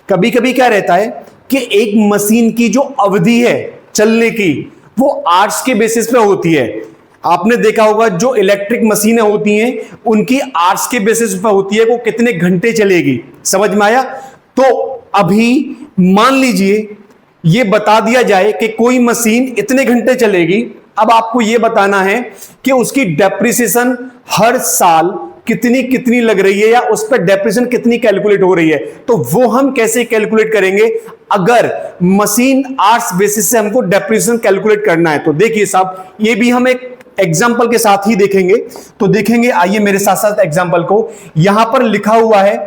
Speaker 1: कभी कभी क्या रहता है कि एक मशीन की जो अवधि है चलने की, वो आर्ट्स के बेसिस पे होती है। आपने देखा होगा जो इलेक्ट्रिक मशीनें होती हैं उनकी आर्ट्स के बेसिस पे होती है, वो कितने घंटे चलेगी। समझ में आया? तो अभी मान लीजिए ये बता दिया जाए कि कोई मशीन इतने घंटे चलेगी। अब आपको यह बताना है कि उसकी डेप्रिसिएशन हर साल कितनी कितनी लग रही है, या उस पर डेप्रिसिएशन कितनी कैलकुलेट हो रही है। तो वो हम कैसे कैलकुलेट करेंगे अगर मशीन आर्ट्स बेसिस से हमको डेप्रिसिएशन कैलकुलेट करना है। तो देखिए साहब, ये भी हम एक एग्जाम्पल के साथ ही देखेंगे। तो देखेंगे, आइए मेरे साथ साथ एग्जाम्पल को। यहां पर लिखा हुआ है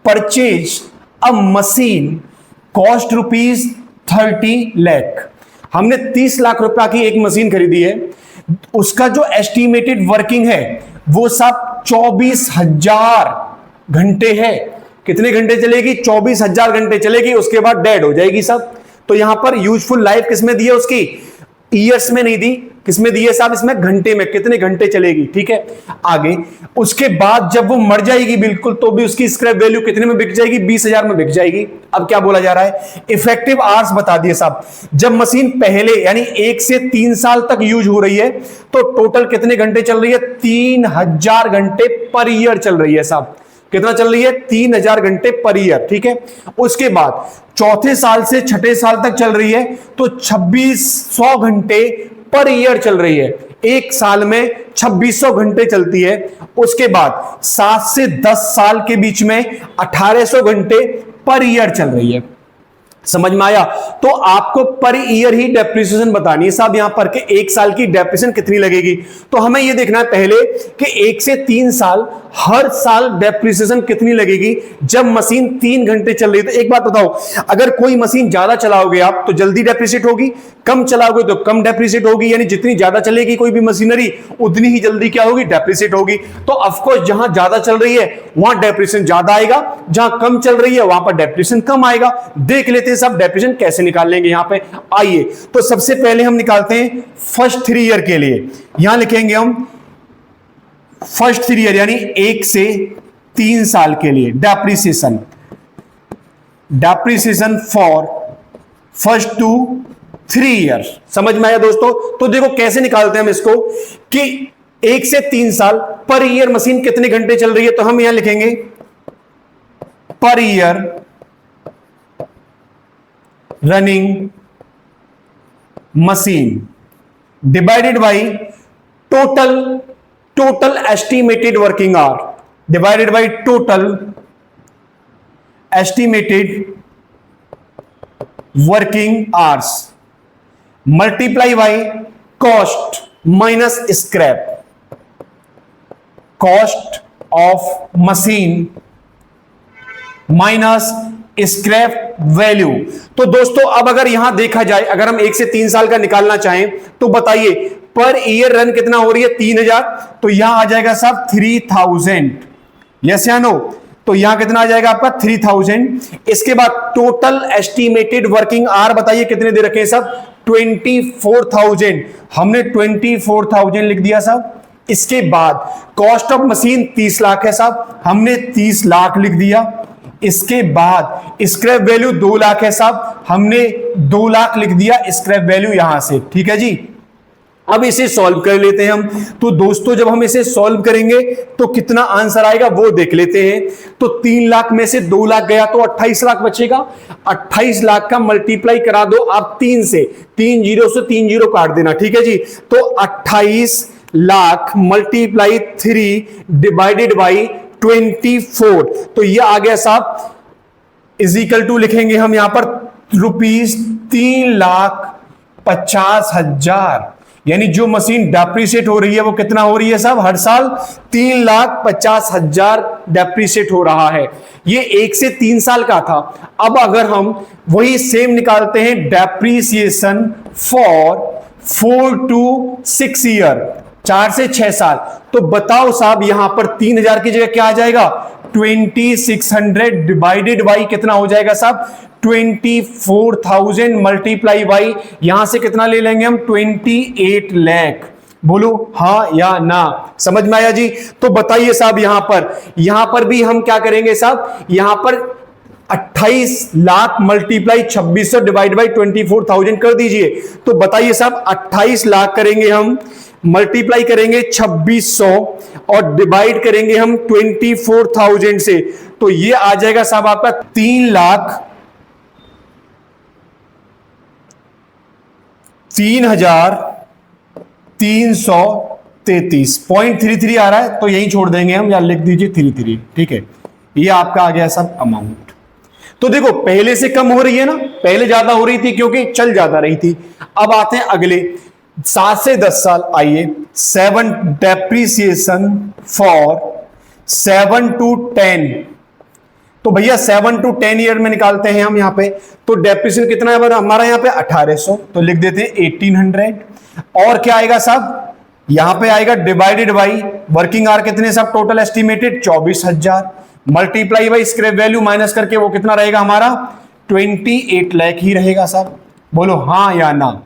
Speaker 1: purchase a machine cost ₹30 lakh. हमने 30 लाख रुपया की एक मशीन खरीदी है, उसका जो एस्टिमेटेड वर्किंग है वो सब 24,000 घंटे है। कितने घंटे चलेगी? 24,000 घंटे चलेगी, उसके बाद डेड हो जाएगी सब। तो यहां पर यूजफुल लाइफ किसमें दी है उसकी? ईयर्स में नहीं दी, किसमें दी है साहब? इसमें घंटे में, कितने घंटे चलेगी। ठीक है, आगे उसके बाद जब वो मर जाएगी बिल्कुल, तो भी उसकी स्क्रैप वैल्यू कितने में बिक जाएगी? 20,000 में बिक जाएगी। अब क्या बोला जा रहा है? इफेक्टिव आवर्स बता दिए साहब। जब मशीन पहले यानी 1 से 3 साल तक यूज हो रही है तो टोटल कितने घंटे चल रही है? 3,000 घंटे पर ईयर चल रही है साहब। कितना चल रही है? 3,000 घंटे पर ईयर। ठीक है, उसके बाद चौथे साल से छठे साल तक चल रही है तो 2,600 घंटे पर ईयर चल रही है। एक साल में 2,600 घंटे चलती है। उसके बाद 7 से 10 साल के बीच में 1,800 घंटे पर ईयर चल रही है। समझ में आया? तो आपको पर ईयर ही डेप्रिसिएशन बतानी है साहब यहां पर, कि एक साल की डेप्रिसिएशन कितनी लगेगी। तो हमें यह देखना है पहले कि 1 से 3 साल हर साल डेप्रिसिएशन कितनी लगेगी जब मशीन 3 घंटे चल रही है। तो एक बात बताओ, अगर कोई मशीन ज्यादा चलाओगे आप तो जल्दी डेप्रिसिएट होगी, कम चलाओगे तो कम डेप्रिसिएट होगी। यानी जितनी ज्यादा चलेगी कोई भी मशीनरी उतनी ही जल्दी क्या होगी? डेप्रिसिएट होगी। तो ऑफकोर्स जहां ज्यादा चल रही है वहां डेप्रिसिएशन ज्यादा आएगा, जहां कम चल रही है वहां पर डेप्रिसिएशन कम आएगा। देख लेते हैं सब डेप्रिसिएशन कैसे निकाल लेंगे यहां पे। आइए, तो सबसे पहले हम निकालते हैं फर्स्ट 3 ईयर के लिए। यहां लिखेंगे हम फर्स्ट 3 ईयर यानी 1 से 3 साल के लिए depreciation for first to 3 year. समझ में आया दोस्तों? तो देखो कैसे निकालते हैं हम इसको कि 1 से 3 साल पर ईयर मशीन कितने घंटे चल रही है। तो हम यहां लिखेंगे per year running machine divided by total estimated working hour divided by total estimated working hours multiply by cost minus scrap, cost of machine minus scrap value. तो दोस्तों अब अगर यहां देखा जाए, अगर हम 1 से 3 साल का निकालना चाहें तो बताइए पर ईयर रन कितना हो रही है? 3,000। तो यहां आ जाएगा साहब 3,000। यस या नो? तो यहां कितना आ जाएगा आपका? 3,000। इसके बाद टोटल एस्टिमेटेड वर्किंग आवर बताइए कितने दे रखे हैं साहब? 24,000। हमने 24,000 लिख दिया साहब। इसके बाद कॉस्ट ऑफ मशीन 30 लाख है साहब, हमने 30 लाख लिख दिया। इसके बाद स्क्रैप वैल्यू 2 लाख है साहब, हमने 2 लाख लिख दिया स्क्रैप वैल्यू यहां से, ठीक है जी। अब इसे सॉल्व कर लेते हैं हम। तो दोस्तों जब हम इसे सॉल्व करेंगे तो कितना आंसर आएगा वो देख लेते हैं। तो 3 लाख में से 2 लाख गया तो 28 लाख बचेगा। 28 लाख का मल्टीप्लाई करा दो आप 3 से, 3 जीरो से 3 जीरो काट देना, ठीक है जी। तो 28 लाख मल्टीप्लाई 3 डिवाइडेड बाई 24, तो ये आ गया साहब इजिकल टू लिखेंगे हम यहां पर रुपीज 3,50,000। यानी जो मशीन डेप्रीशिएट हो रही है वो कितना हो रही है साहब, हर साल 3,50,000 डेप्रीशिएट हो रहा है। ये 1 से 3 साल का था। अब अगर हम वही सेम निकालते हैं डेप्रीसिएशन फॉर 4 to 6 ईयर, 4 से 6 साल, तो बताओ साहब यहां पर 3,000 की जगह क्या आ जाएगा, 2600 डिवाइडेड बाई कितना हो जाएगा साहब, 24,000 मल्टीप्लाई बाई यहां से कितना ले लेंगे हम, 28 लाख। बोलो हाँ या ना, समझ में आया जी। तो बताइए साहब यहां पर भी हम क्या करेंगे साहब, यहां पर 28 लाख मल्टीप्लाई 2600 डिवाइड बाई 24,000 कर दीजिए। तो बताइए साहब 28 लाख करेंगे हम, मल्टीप्लाई करेंगे 2600 और डिवाइड करेंगे हम 24,000 से, तो ये आ जाएगा साहब आपका 3,333.33 आ रहा है, तो यही छोड़ देंगे हम, या लिख दीजिए 33, ठीक है। ये आपका आ गया सब अमाउंट। तो देखो पहले से कम हो रही है ना, पहले ज्यादा हो रही थी क्योंकि चल ज्यादा रही थी। अब आते हैं अगले 7 से 10 साल, आइए 7 डेप्रीसिएशन फॉर 7 to 10। तो भैया 7 to 10 ईयर में निकालते हैं हम यहां पे। तो डेप्रीसिएशन कितना है हमारा यहां पे 1800, तो लिख देते हैं 1800। और क्या आएगा साहब, यहां पे आएगा डिवाइडेड बाई वर्किंग आवर कितने साहब total estimated 24,000, multiply by scrap value minus करके वो कितना रहेगा हमारा 28 लाख ही रहेगा साहब। बोलो हाँ या ना,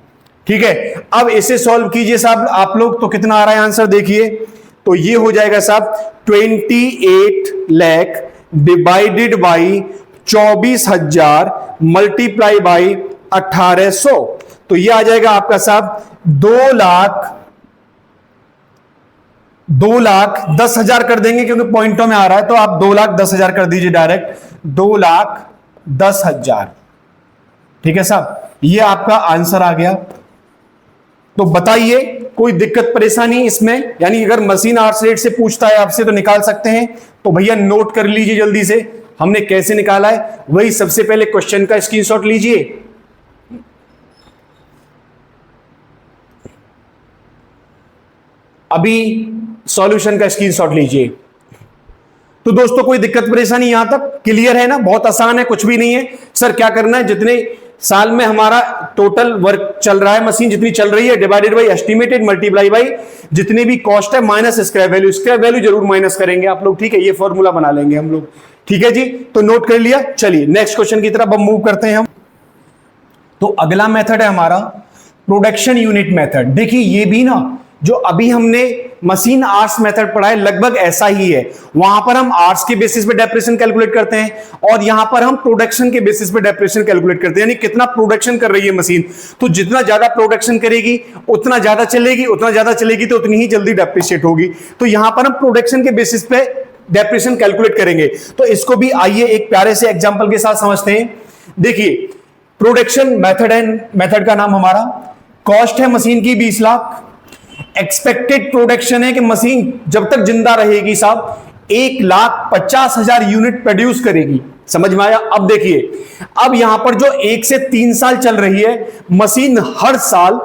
Speaker 1: ठीक है। अब इसे सॉल्व कीजिए साहब आप लोग, तो कितना आ रहा है आंसर देखिए। तो ये हो जाएगा साहब 28 lakh divided by 24,000 multiply by 1800, तो ये आ जाएगा आपका साहब 2,10,000 कर देंगे क्योंकि पॉइंटों में आ रहा है, तो आप 2,10,000 कर दीजिए डायरेक्ट, 2,10,000, ठीक है साहब। ये आपका आंसर आ गया। तो बताइए कोई दिक्कत परेशानी इसमें, यानी अगर मशीन आवर्स रेट से पूछता है आपसे तो निकाल सकते हैं। तो भैया नोट कर लीजिए जल्दी से, हमने कैसे निकाला है वही सबसे पहले क्वेश्चन का स्क्रीनशॉट लीजिए। अभी सॉल्यूशन का स्क्रीनशॉट लीजिए। तो दोस्तों कोई दिक्कत परेशानी यहां तक क्लियर है ना, बहुत आसान है, कुछ भी नहीं है। सर क्या करना है, जितने साल में हमारा टोटल वर्क चल रहा है, मशीन जितनी चल रही है divided by estimated multiply by जितने भी कॉस्ट है minus scrap value, scrap value जरूर माइनस करेंगे आप लोग, ठीक है। ये फॉर्मूला बना लेंगे हम लोग, ठीक है जी। तो नोट कर लिया। चलिए नेक्स्ट क्वेश्चन की तरफ अब मूव करते हैं हम। तो अगला मेथड है हमारा प्रोडक्शन यूनिट मेथड। देखिए ये भी ना जो अभी हमने मशीन आवर्स मेथड पढ़ा है लगभग ऐसा ही है। वहां पर हम आवर्स के बेसिस पे डेप्रिसिएशन कैलकुलेट करते हैं और यहां पर हम प्रोडक्शन के बेसिस पे डेप्रिसिएशन कैलकुलेट करते हैं, यानी कितना प्रोडक्शन कर रही है मशीन। तो जितना ज्यादा प्रोडक्शन करेगी उतना ज्यादा चलेगी, उतना ज्यादा चलेगी तो उतनी ही जल्दी डेप्रिसिएट होगी। तो यहां पर हम प्रोडक्शन के बेसिस पे डेप्रिसिएशन कैलकुलेट करेंगे। तो इसको भी आइए एक प्यारे से एग्जांपल के साथ समझते हैं। देखिए प्रोडक्शन मेथड का नाम हमारा, कॉस्ट है मशीन की 20 लाख, एक्सपेक्टेड प्रोडक्शन है कि मशीन जब तक जिंदा रहेगी साहब 1,50,000 यूनिट प्रोड्यूस करेगी। समझ में आया। अब देखिए अब यहां पर जो 1 से 3 साल चल रही है मशीन हर साल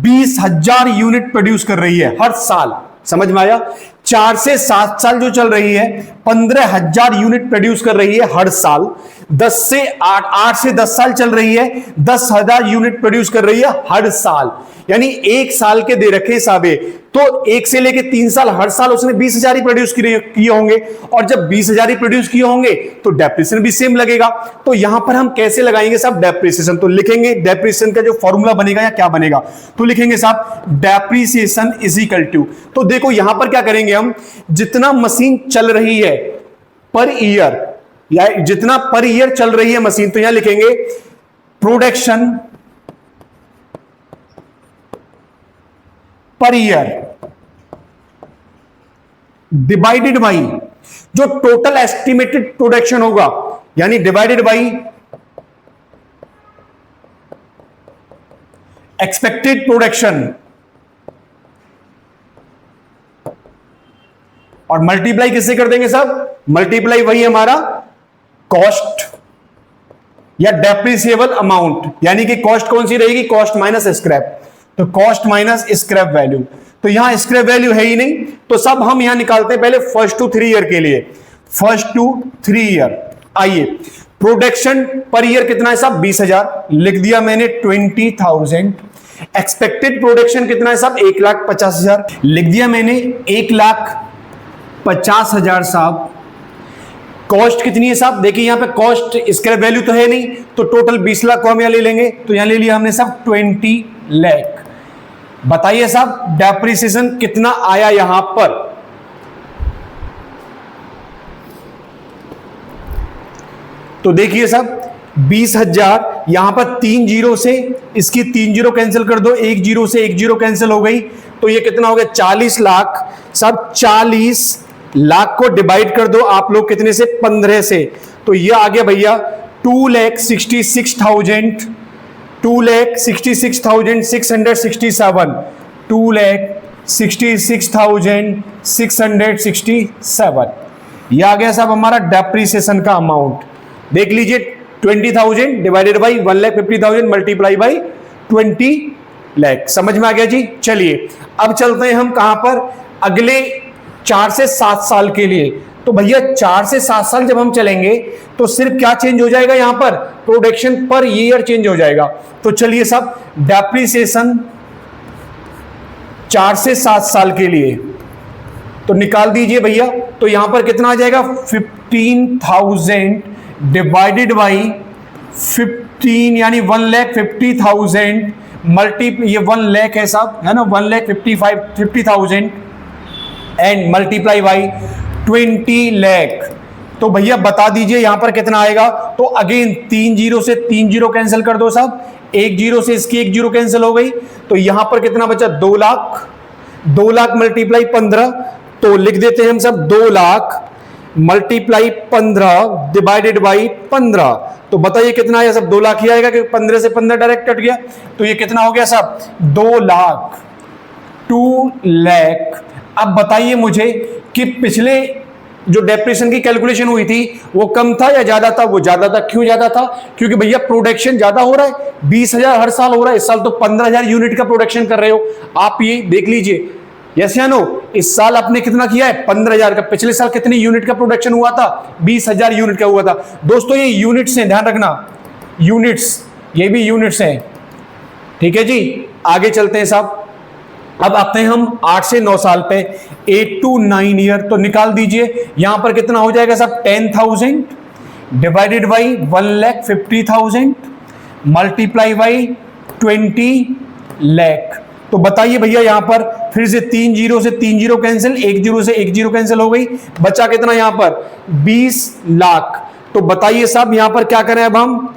Speaker 1: 20,000 यूनिट प्रोड्यूस कर रही है हर साल। समझ में आया। 4 से 7 साल जो चल रही है 15,000 यूनिट प्रोड्यूस कर रही है हर साल। 8 से 10 साल चल रही है 10,000 यूनिट प्रोड्यूस कर रही है हर साल। यानी 1 साल के दे रखे हिसाबे तो 1 से लेके 3 साल हर साल उसने 20,000 ही प्रोड्यूस किए होंगे, और जब 20,000 ही प्रोड्यूस किए होंगे तो डेप्रिसिएशन भी सेम लगेगा। तो यहां पर हम कैसे लगाएंगे साहब डेप्रिसिएशन, तो लिखेंगे डेप्रिसिएशन का जो फॉर्मूला बनेगा या क्या बनेगा, तो लिखेंगे साहब डेप्रिसिएशन इज इक्वल टू, तो देखो यहां पर क्या करेंगे हम, जितना मशीन चल रही है पर ईयर या जितना पर ईयर चल रही है मशीन, तो यहां लिखेंगे production per year divided by जो टोटल एस्टिमेटेड प्रोडक्शन होगा, यानी डिवाइडेड बाई एक्सपेक्टेड प्रोडक्शन और मल्टीप्लाई किससे कर देंगे साहब? मल्टीप्लाई वही हमारा कॉस्ट या डेप्रिसिएबल अमाउंट, यानी कि कॉस्ट कौन सी रहेगी? कॉस्ट माइनस स्क्रैप, तो कॉस्ट माइनस स्क्रैप वैल्यू। तो यहां स्क्रैप वैल्यू है ही नहीं, तो सब हम यहां निकालते हैं पहले फर्स्ट टू 3 ईयर के लिए। फर्स्ट टू 3 ईयर, आइए प्रोडक्शन पर ईयर कितना है साहब? 20,000 लिख दिया मैंने, 20,000। एक्सपेक्टेड प्रोडक्शन कितना है साहब? 1,50,000 लिख दिया मैंने, 1,50,000 साहब। कॉस्ट कितनी है साहब? देखिए यहां पे कॉस्ट स्क्रैप वैल्यू तो है नहीं, तो टोटल 20 लाख को हम यहां ले लेंगे, तो यहां ले लिया हमने साहब 20 लाख। बताइए साहब डेप्रिसिएशन कितना आया यहां पर? तो देखिए साहब 20,000, यहां पर 3 जीरो से इसकी 3 जीरो कैंसिल कर दो, 1 जीरो से 1 जीरो कैंसिल हो गई, तो ये कितना हो गया? 40 लाख। सब 40 लाख को डिवाइड कर दो आप लोग कितने से? 15 से, तो ये आ गया भैया 2,66,000, 2,66,667, 2,66,667। ये आ गया साहब हमारा डेप्रिसिएशन का अमाउंट। देख लीजिए 20,000 divided by 1,50,000 multiply by 20 lakh. समझ में आ गया जी? चलिए अब चलते हैं हम कहां पर? अगले 4 से 7 साल के लिए। तो भैया 4 से 7 साल जब हम चलेंगे तो सिर्फ क्या चेंज हो जाएगा यहां पर? प्रोडक्शन पर ईयर चेंज हो जाएगा। तो चलिए साहब डेप्रिसिएशन 4 से 7 साल के लिए तो निकाल दीजिए भैया। तो यहां पर कितना आ जाएगा? 15,000 डिवाइडेड बाई 15 यानी 1,50,000 मल्टी, ये 1 लाख है साहब, है ना, 1,50,000 एंड मल्टीप्लाई बाई 20 लाख। तो भैया बता दीजिए यहां पर कितना आएगा? तो अगेन 3 जीरो से 3 जीरो कैंसिल कर दो साहब, 1 जीरो से इसकी 1 जीरो कैंसिल हो गई, तो यहां पर कितना बचा? 2 लाख। 2 लाख मल्टीप्लाई 15, तो लिख देते हैं हम सब 2 लाख मल्टीप्लाई 15 डिवाइडेड बाई 15। तो बताइए कितना आया सब? 2 लाख ही आएगा, क्योंकि 15 से 15 डायरेक्ट कट गया, तो ये कितना हो गया साहब? 2 लाख, 2 लाख। अब बताइए मुझे कि पिछले जो डेप्रिसिएशन की कैलकुलेशन हुई थी वो कम था या ज्यादा था? वो ज्यादा था। क्यों ज्यादा था? क्योंकि भैया प्रोडक्शन ज्यादा हो रहा है, 20,000 हर साल हो रहा है, इस साल तो 15,000 यूनिट का प्रोडक्शन कर रहे हो आप। ये देख लीजिए, यस या नो? इस साल आपने कितना किया है? 15,000 का। पिछले साल कितने यूनिट का प्रोडक्शन हुआ था? 20,000 यूनिट का हुआ था। दोस्तों ये यूनिट्स हैं, ध्यान रखना, यूनिट्स, ये भी यूनिट्स हैं, ठीक है जी। आगे चलते हैं साहब, अब आते हैं हम 8 से 9 साल पे, 8 to 9 ईयर। तो निकाल दीजिए यहां पर कितना हो जाएगा साहब? 10,000 divided by 1,50,000 multiply by 20 lakh. तो बताइए भैया यहां पर फिर से 3 जीरो से 3 जीरो कैंसिल, 1 जीरो से 1 जीरो कैंसिल हो गई, बचा कितना यहां पर? 20 लाख। तो बताइए साहब यहां पर क्या करें? अब हम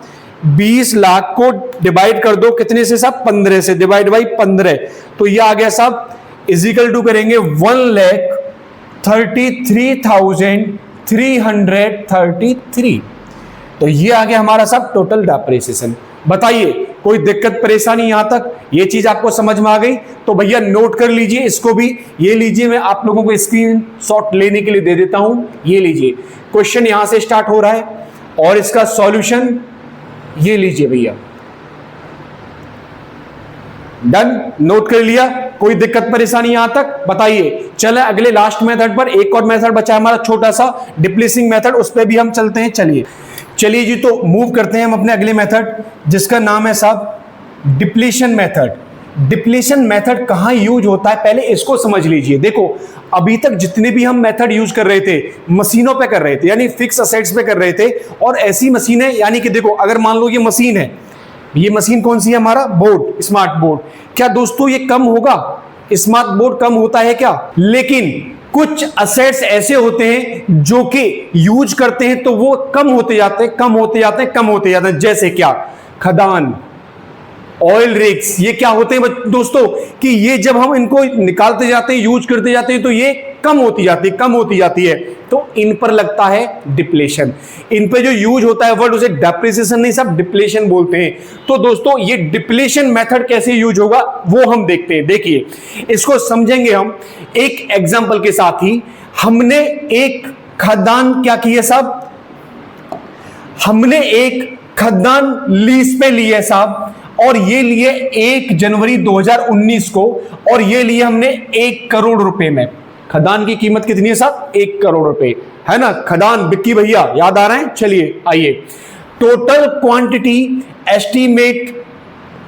Speaker 1: 20 लाख को डिवाइड कर दो कितने से साहब? 15 से, डिवाइड बाई 15। तो ये आ गया साहब इजिकल टू करेंगे 1,33,333। तो ये आ गया हमारा साहब टोटल डेप्रिसिएशन। बताइए कोई दिक्कत परेशानी यहां तक? ये चीज आपको समझ में आ गई? तो भैया नोट कर लीजिए इसको भी। ये लीजिए, मैं आप लोगों को स्क्रीनशॉट लेने के लिए दे देता हूं। ये लीजिए, क्वेश्चन यहां से स्टार्ट हो रहा है और इसका सॉल्यूशन ये लीजिए भैया। डन, नोट कर लिया? कोई दिक्कत परेशानी यहां तक? बताइए। चले अगले लास्ट मेथड पर, एक और मेथड बचा हमारा छोटा सा डिप्लीसिंग मेथड, उस पर भी हम चलते हैं। चलिए जी, तो मूव करते हैं हम अपने अगले मेथड, जिसका नाम है साहब डिप्लीशन मेथड। डिप्लीशन मेथड कहां यूज होता है पहले इसको समझ लीजिए। देखो अभी तक जितने भी हम मेथड यूज कर रहे थे मशीनों पे कर रहे थे, यानी फिक्स असेट्स पे कर रहे थे, और ऐसी मशीनें, यानी कि देखो अगर मान लो ये मशीन है, ये मशीन कौन सी है? हमारा बोर्ड, स्मार्ट बोर्ड। क्या दोस्तों ये कम होगा? स्मार्ट बोर्ड कम होता है क्या? लेकिन कुछ असेट्स ऐसे होते हैं जो कि यूज करते हैं तो वो कम होते जाते हैं, कम होते जाते हैं, कम होते जाते हैं। जैसे क्या? खदान, ऑयल रिग्स, ये क्या होते हैं दोस्तों कि ये जब हम इनको निकालते जाते हैं, यूज करते जाते हैं तो ये कम होती जाती है, कम होती जाती है, तो इन पर लगता है डिप्लेशन। इन पे जो यूज होता है वर्ड, उसे डेप्रिसिएशन नहीं, सब डिप्लेशन बोलते हैं। तो दोस्तों ये डिप्लेशन मेथड कैसे यूज होगा वो हम देखते हैं। देखिए इसको समझेंगे हम एक एग्जांपल के साथ ही। हमने एक खदान क्या की है साहब, हमने एक खदान लीज पे ली है साहब, और ये लिए 1 जनवरी 2019 को, और ये लिए हमने 1 करोड़ रुपए में। खदान की कीमत कितनी है साहब? 1 करोड़ रुपए, है ना। खदान बिक्की भैया याद आ रहे हैं? चलिए आइए, total quantity estimate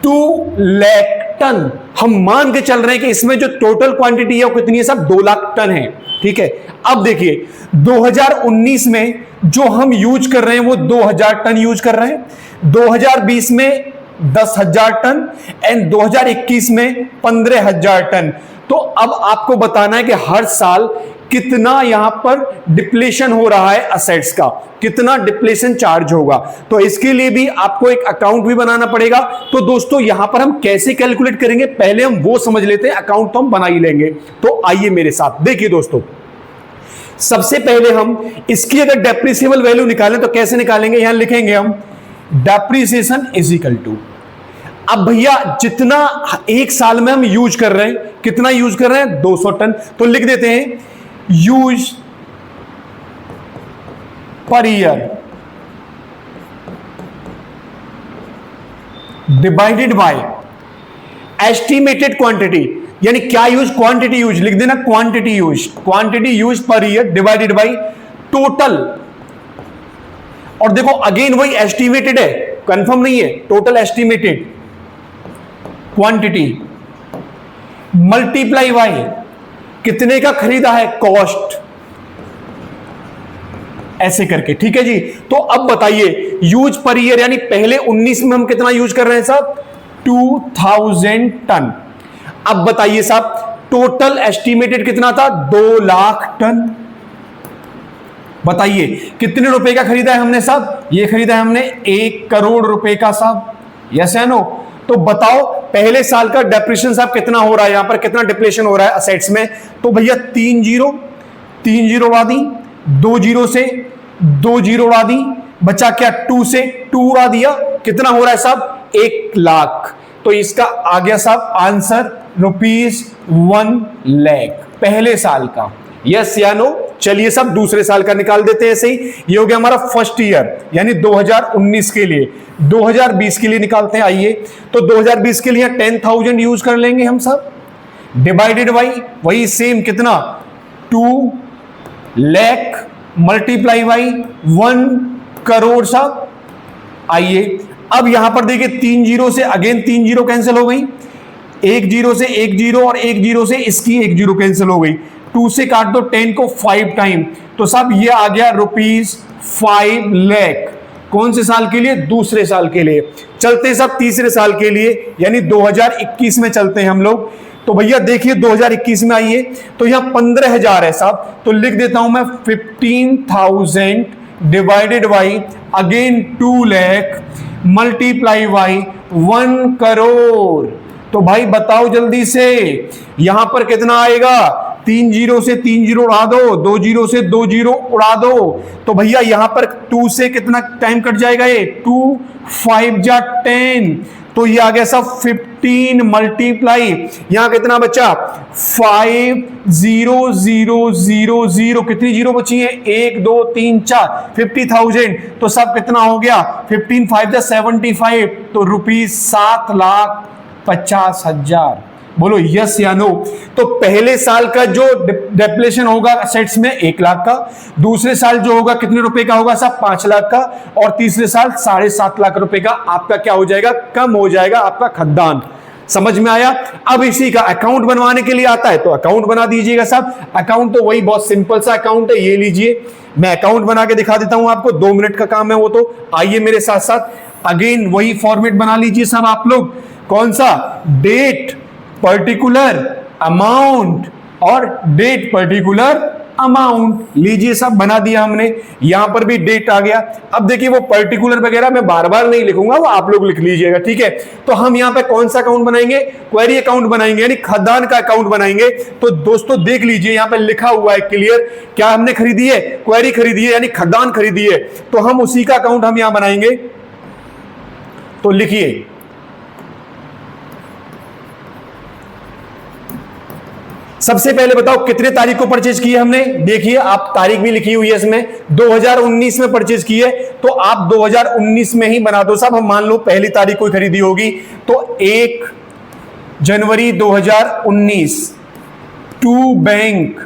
Speaker 1: 2 lakh ton. हम मान के चल रहे हैं कि इसमें जो टोटल क्वांटिटी है वो कितनी है साहब? 2 लाख टन है, ठीक है। अब देखिए 2019 में जो हम यूज कर रहे हैं वो 2000 टन यूज कर रहे हैं, 2020 में 10,000 टन एंड 2021 में 15,000 टन। तो अब आपको बताना है कि हर साल कितना यहां पर डिप्लेशन हो रहा है असेट्स का, कितना डिप्लेशन चार्ज होगा। तो इसके लिए भी आपको एक अकाउंट भी बनाना पड़ेगा। तो दोस्तों यहां पर हम कैसे कैलकुलेट करेंगे, पहले हम वो समझ लेते हैं, अकाउंट तो हम बना ही लेंगे। तो आइए मेरे साथ, देखिए दोस्तों सबसे पहले हम इसकी अगर डेप्रिसिएबल वैल्यू निकालें तो कैसे निकालेंगे, यहां लिखेंगे हम डेप्रिसिएशन इज इक्वल टू, अब भैया जितना एक साल में हम यूज कर रहे हैं, कितना यूज कर रहे हैं? 200 टन। तो लिख देते हैं use per year divided by estimated quantity, यानी क्या यूज? क्वांटिटी यूज, लिख देना quantity use, quantity use per year divided by total. और देखो अगेन वही एस्टिमेटेड है, कंफर्म नहीं है, total estimated quantity multiply by कितने का खरीदा है? कॉस्ट, ऐसे करके, ठीक है जी। तो अब बताइए यूज पर ईयर, यानी पहले 19 में हम कितना यूज कर रहे हैं साहब? 2000 टन। अब बताइए साहब टोटल एस्टिमेटेड कितना था? 2 लाख टन। बताइए कितने रुपए का खरीदा है हमने साहब? ये खरीदा है हमने 1 करोड़ रुपए का साहब, यस है नो। तो बताओ पहले साल का डेप्रिसिएशन साहब कितना हो रहा है, यहां पर कितना डिप्लेशन हो रहा है असेट्स में? तो भैया 3 जीरो उड़ा दी, 2 जीरो से 2 जीरो उड़ा दी, बचा क्या? 2 से 2 उड़ा दिया, कितना हो रहा है साहब? 1 लाख। तो इसका आ गया साहब आंसर ₹1 लाख पहले साल का, यस या नो। चलिए सब दूसरे साल का निकाल देते हैं ऐसे ही। ये हो गया हमारा फर्स्ट ईयर यानी 2019 के लिए। 2020 के लिए निकालते हैं, आइए। तो 2020 के लिए 10,000 यूज कर लेंगे हम सब, डिवाइडेड बाई वही सेम कितना? 2 लाख मल्टीप्लाई बाई 1 करोड़ साहब। आइए अब यहां पर देखिए 3 जीरो से अगेन 3 जीरो कैंसिल हो गई, 1 जीरो से 1 जीरो और 1 जीरो से इसकी 1 जीरो कैंसिल हो गई। 2 से काट दो 10 को 5 टाइम, तो साहब ये आ गया ₹5 लाख। कौन से साल के लिए? दूसरे साल के लिए। चलते हैं सब तीसरे साल के लिए यानी 2021 में चलते हैं हम लोग। तो भैया देखिए 2021 में आइए तो यहां 15,000 है साहब, तो लिख देता हूं मैं 15,000 divided by again 2 lakh multiply by 1 crore. तो भाई बताओ जल्दी से यहां पर कितना आएगा? 3 जीरो से 3 जीरो उड़ा दो, 2 जीरो से 2 जीरो उड़ा दो। तो भैया यहां पर 2 से कितना टाइम कट जाएगा? ये 2 5 जा 10, तो ये आ गया सब 15 मल्टीप्लाई यहां कितना बचा? 5 0 0 0 0, कितनी जीरो बची है? 1 2 3 4, 50,000। तो सब कितना हो गया? 15 5 जा 75, तो ₹7,50,000। बोलो यस या नो। तो पहले साल का जो डेप्लेशन होगा असेट्स में 1 लाख का, दूसरे साल जो होगा कितने रुपए का होगा साहब? 5 लाख का, और तीसरे साल 7.5 लाख रुपए का आपका क्या हो जाएगा? कम हो जाएगा आपका खदान। समझ में आया? अब इसी का अकाउंट बनवाने के लिए आता है तो अकाउंट बना दीजिएगा साहब। अकाउंट तो वही बहुत सिंपल सा अकाउंट है, ये लीजिए मैं अकाउंट बना के दिखा देता हूं आपको, 2 मिनट का काम है वो। तो आइए मेरे साथ साथ अगेन वही फॉर्मेट बना लीजिए साहब आप लोग। कौन सा? डेट, पर्टिकुलर, अमाउंट, और डेट पर्टिकुलर अमाउंट। लीजिए सब बना दिया हमने, यहां पर भी डेट आ गया। अब देखिए वो पर्टिकुलर वगैरह मैं बार बार नहीं लिखूंगा, वो आप लोग लिख लीजिएगा, ठीक है। तो हम यहां पे कौन सा अकाउंट बनाएंगे, क्वेरी अकाउंट बनाएंगे, यानी खदान का अकाउंट बनाएंगे। तो दोस्तों देख लीजिए यहां पे लिखा हुआ है क्लियर, क्या हमने खरीदी है, क्वेरी खरीदी है, यानी खदान खरीदी है, तो हम उसी का अकाउंट हम यहां बनाएंगे। तो लिखिए सबसे पहले बताओ कितने तारीख को परचेज की है हमने, देखिए आप तारीख भी लिखी हुई है इसमें, 2019 में परचेज की है, तो आप 2019 में ही बना दो सब। हम मान लो पहली तारीख को खरीदी होगी, तो 1 जनवरी 2019 टू बैंक।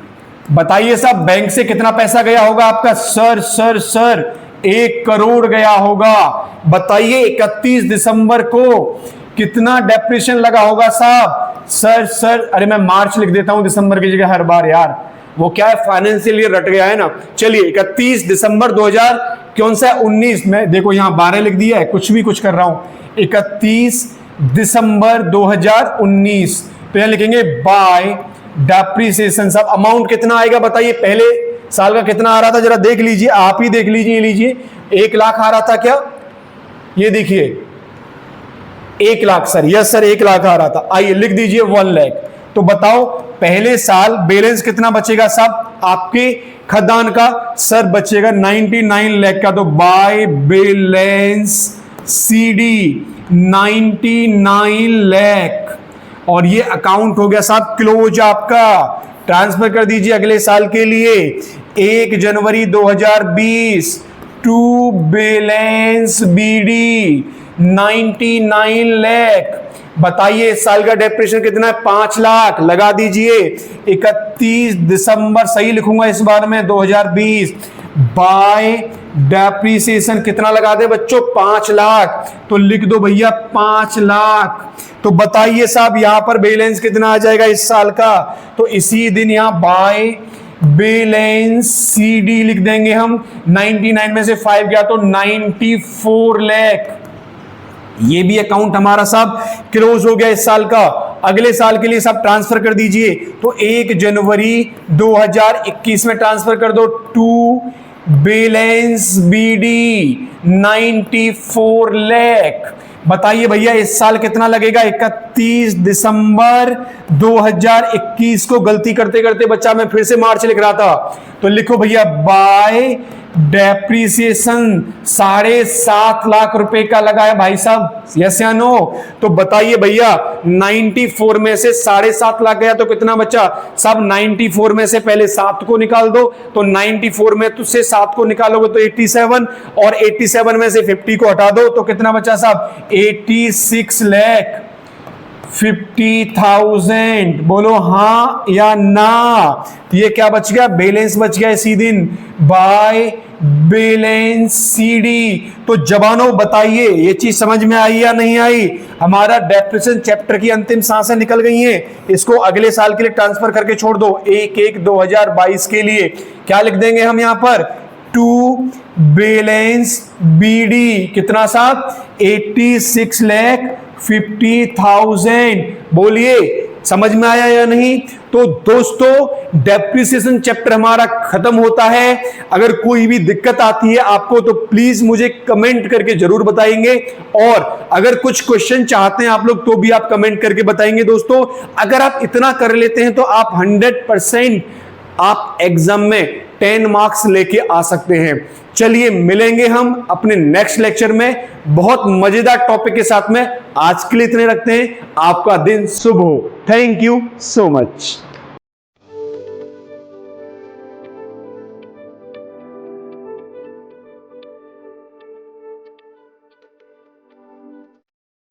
Speaker 1: बताइए सब बैंक से कितना पैसा गया होगा आपका, सर 1 करोड़ गया होगा। बताइए 31 दिसंबर को कितना डेप्रिसिएशन लगा होगा साहब, सर अरे मैं मार्च लिख देता हूं दिसंबर की जगह हर बार यार, वो क्या है फाइनेंशियल ईयर रट गया है ना। चलिए 31 दिसंबर 2000 कौन सा 19 में, देखो यहां 12 लिख दिया है, कुछ कर रहा हूं, 31 दिसंबर 2019। तो यहां लिखेंगे बाय डेप्रिसिएशन। सब अमाउंट कितना आएगा बताइए, पहले साल का कितना आ रहा था जरा देख लीजिए, आप ही देख लीजिए, लीजिए 1 लाख आ रहा था क्या, ये देखिए 1 lakh sir, yes sir 1 lakh आ रहा था। आइए लिख दीजिए 1 लाख। तो बताओ पहले साल बैलेंस कितना बचेगा साहब आपके खदान का, सर बचेगा 99 लाख का। तो बाय बैलेंस सीडी 99 लाख, और ये अकाउंट हो गया साहब क्लोज आपका। ट्रांसफर कर दीजिए अगले साल के लिए, 1 जनवरी 2020 टू बैलेंस बीडी 99 लाख। बताइए इस साल का डेप्रिसिएशन कितना है, 5 लाख लगा दीजिए। 31 दिसंबर सही लिखूंगा इस बार में 2020 बाय डेप्रिसिएशन कितना लगा दे बच्चों, 5 लाख। तो लिख दो भैया 5 लाख। तो बताइए साहब यहां पर बैलेंस कितना आ जाएगा इस साल का, तो इसी दिन यहां बाय बैलेंस सीडी लिख देंगे हम। 99 में से 5 गया तो 94 लाख। ये भी अकाउंट हमारा साहब क्लोज हो गया इस साल का। अगले साल के लिए सब ट्रांसफर कर दीजिए, तो 1 जनवरी 2021 में ट्रांसफर कर दो टू बैलेंस बीडी 94 लाख। बताइए भैया इस साल कितना लगेगा, 31 दिसंबर 2021 को गलती करते करते बच्चा मैं फिर से मार्च लिख रहा था, तो लिखो भैया बाय डेप्रिसिएशन 7.5 लाख रुपए का लगा है भाई साहब, यस या नो। तो बताइए भैया 94 में से 7.5 लाख गया तो कितना बचा साहब, 94 में से पहले 7 को निकाल दो, तो 94 में तो से 7 को निकालोगे तो 87, और 87 में से 50 को हटा दो तो कितना बचा साहब, 86 लाख 50,000। बोलो हाँ या ना, ये क्या बच गया, बैलेंस बच गया इसी दिन बाय बैलेंस सीडी। तो जवानों बताइए ये चीज समझ में आई या नहीं आई, हमारा डेप्रिसिएशन चैप्टर की अंतिम सांसें निकल गई हैं। इसको अगले साल के लिए ट्रांसफर करके छोड़ दो, 1/1/2022 के लिए क्या लिख देंगे हम यहां पर, टू बैलेंस बीडी कितना साहब, 86 लाख 50,000। बोलिए समझ में आया या नहीं। तो दोस्तों डेप्रिसिएशन चैप्टर हमारा खत्म होता है। अगर कोई भी दिक्कत आती है आपको तो प्लीज मुझे कमेंट करके जरूर बताएंगे, और अगर कुछ क्वेश्चन चाहते हैं आप लोग तो भी आप कमेंट करके बताएंगे। दोस्तों अगर आप इतना कर लेते हैं तो आप 100% आप एग्जाम में 10 मार्क्स लेके आ सकते हैं। चलिए मिलेंगे हम अपने नेक्स्ट लेक्चर में बहुत मजेदार टॉपिक के साथ में। आज के लिए इतने रखते हैं, आपका दिन शुभ हो। Thank you so much.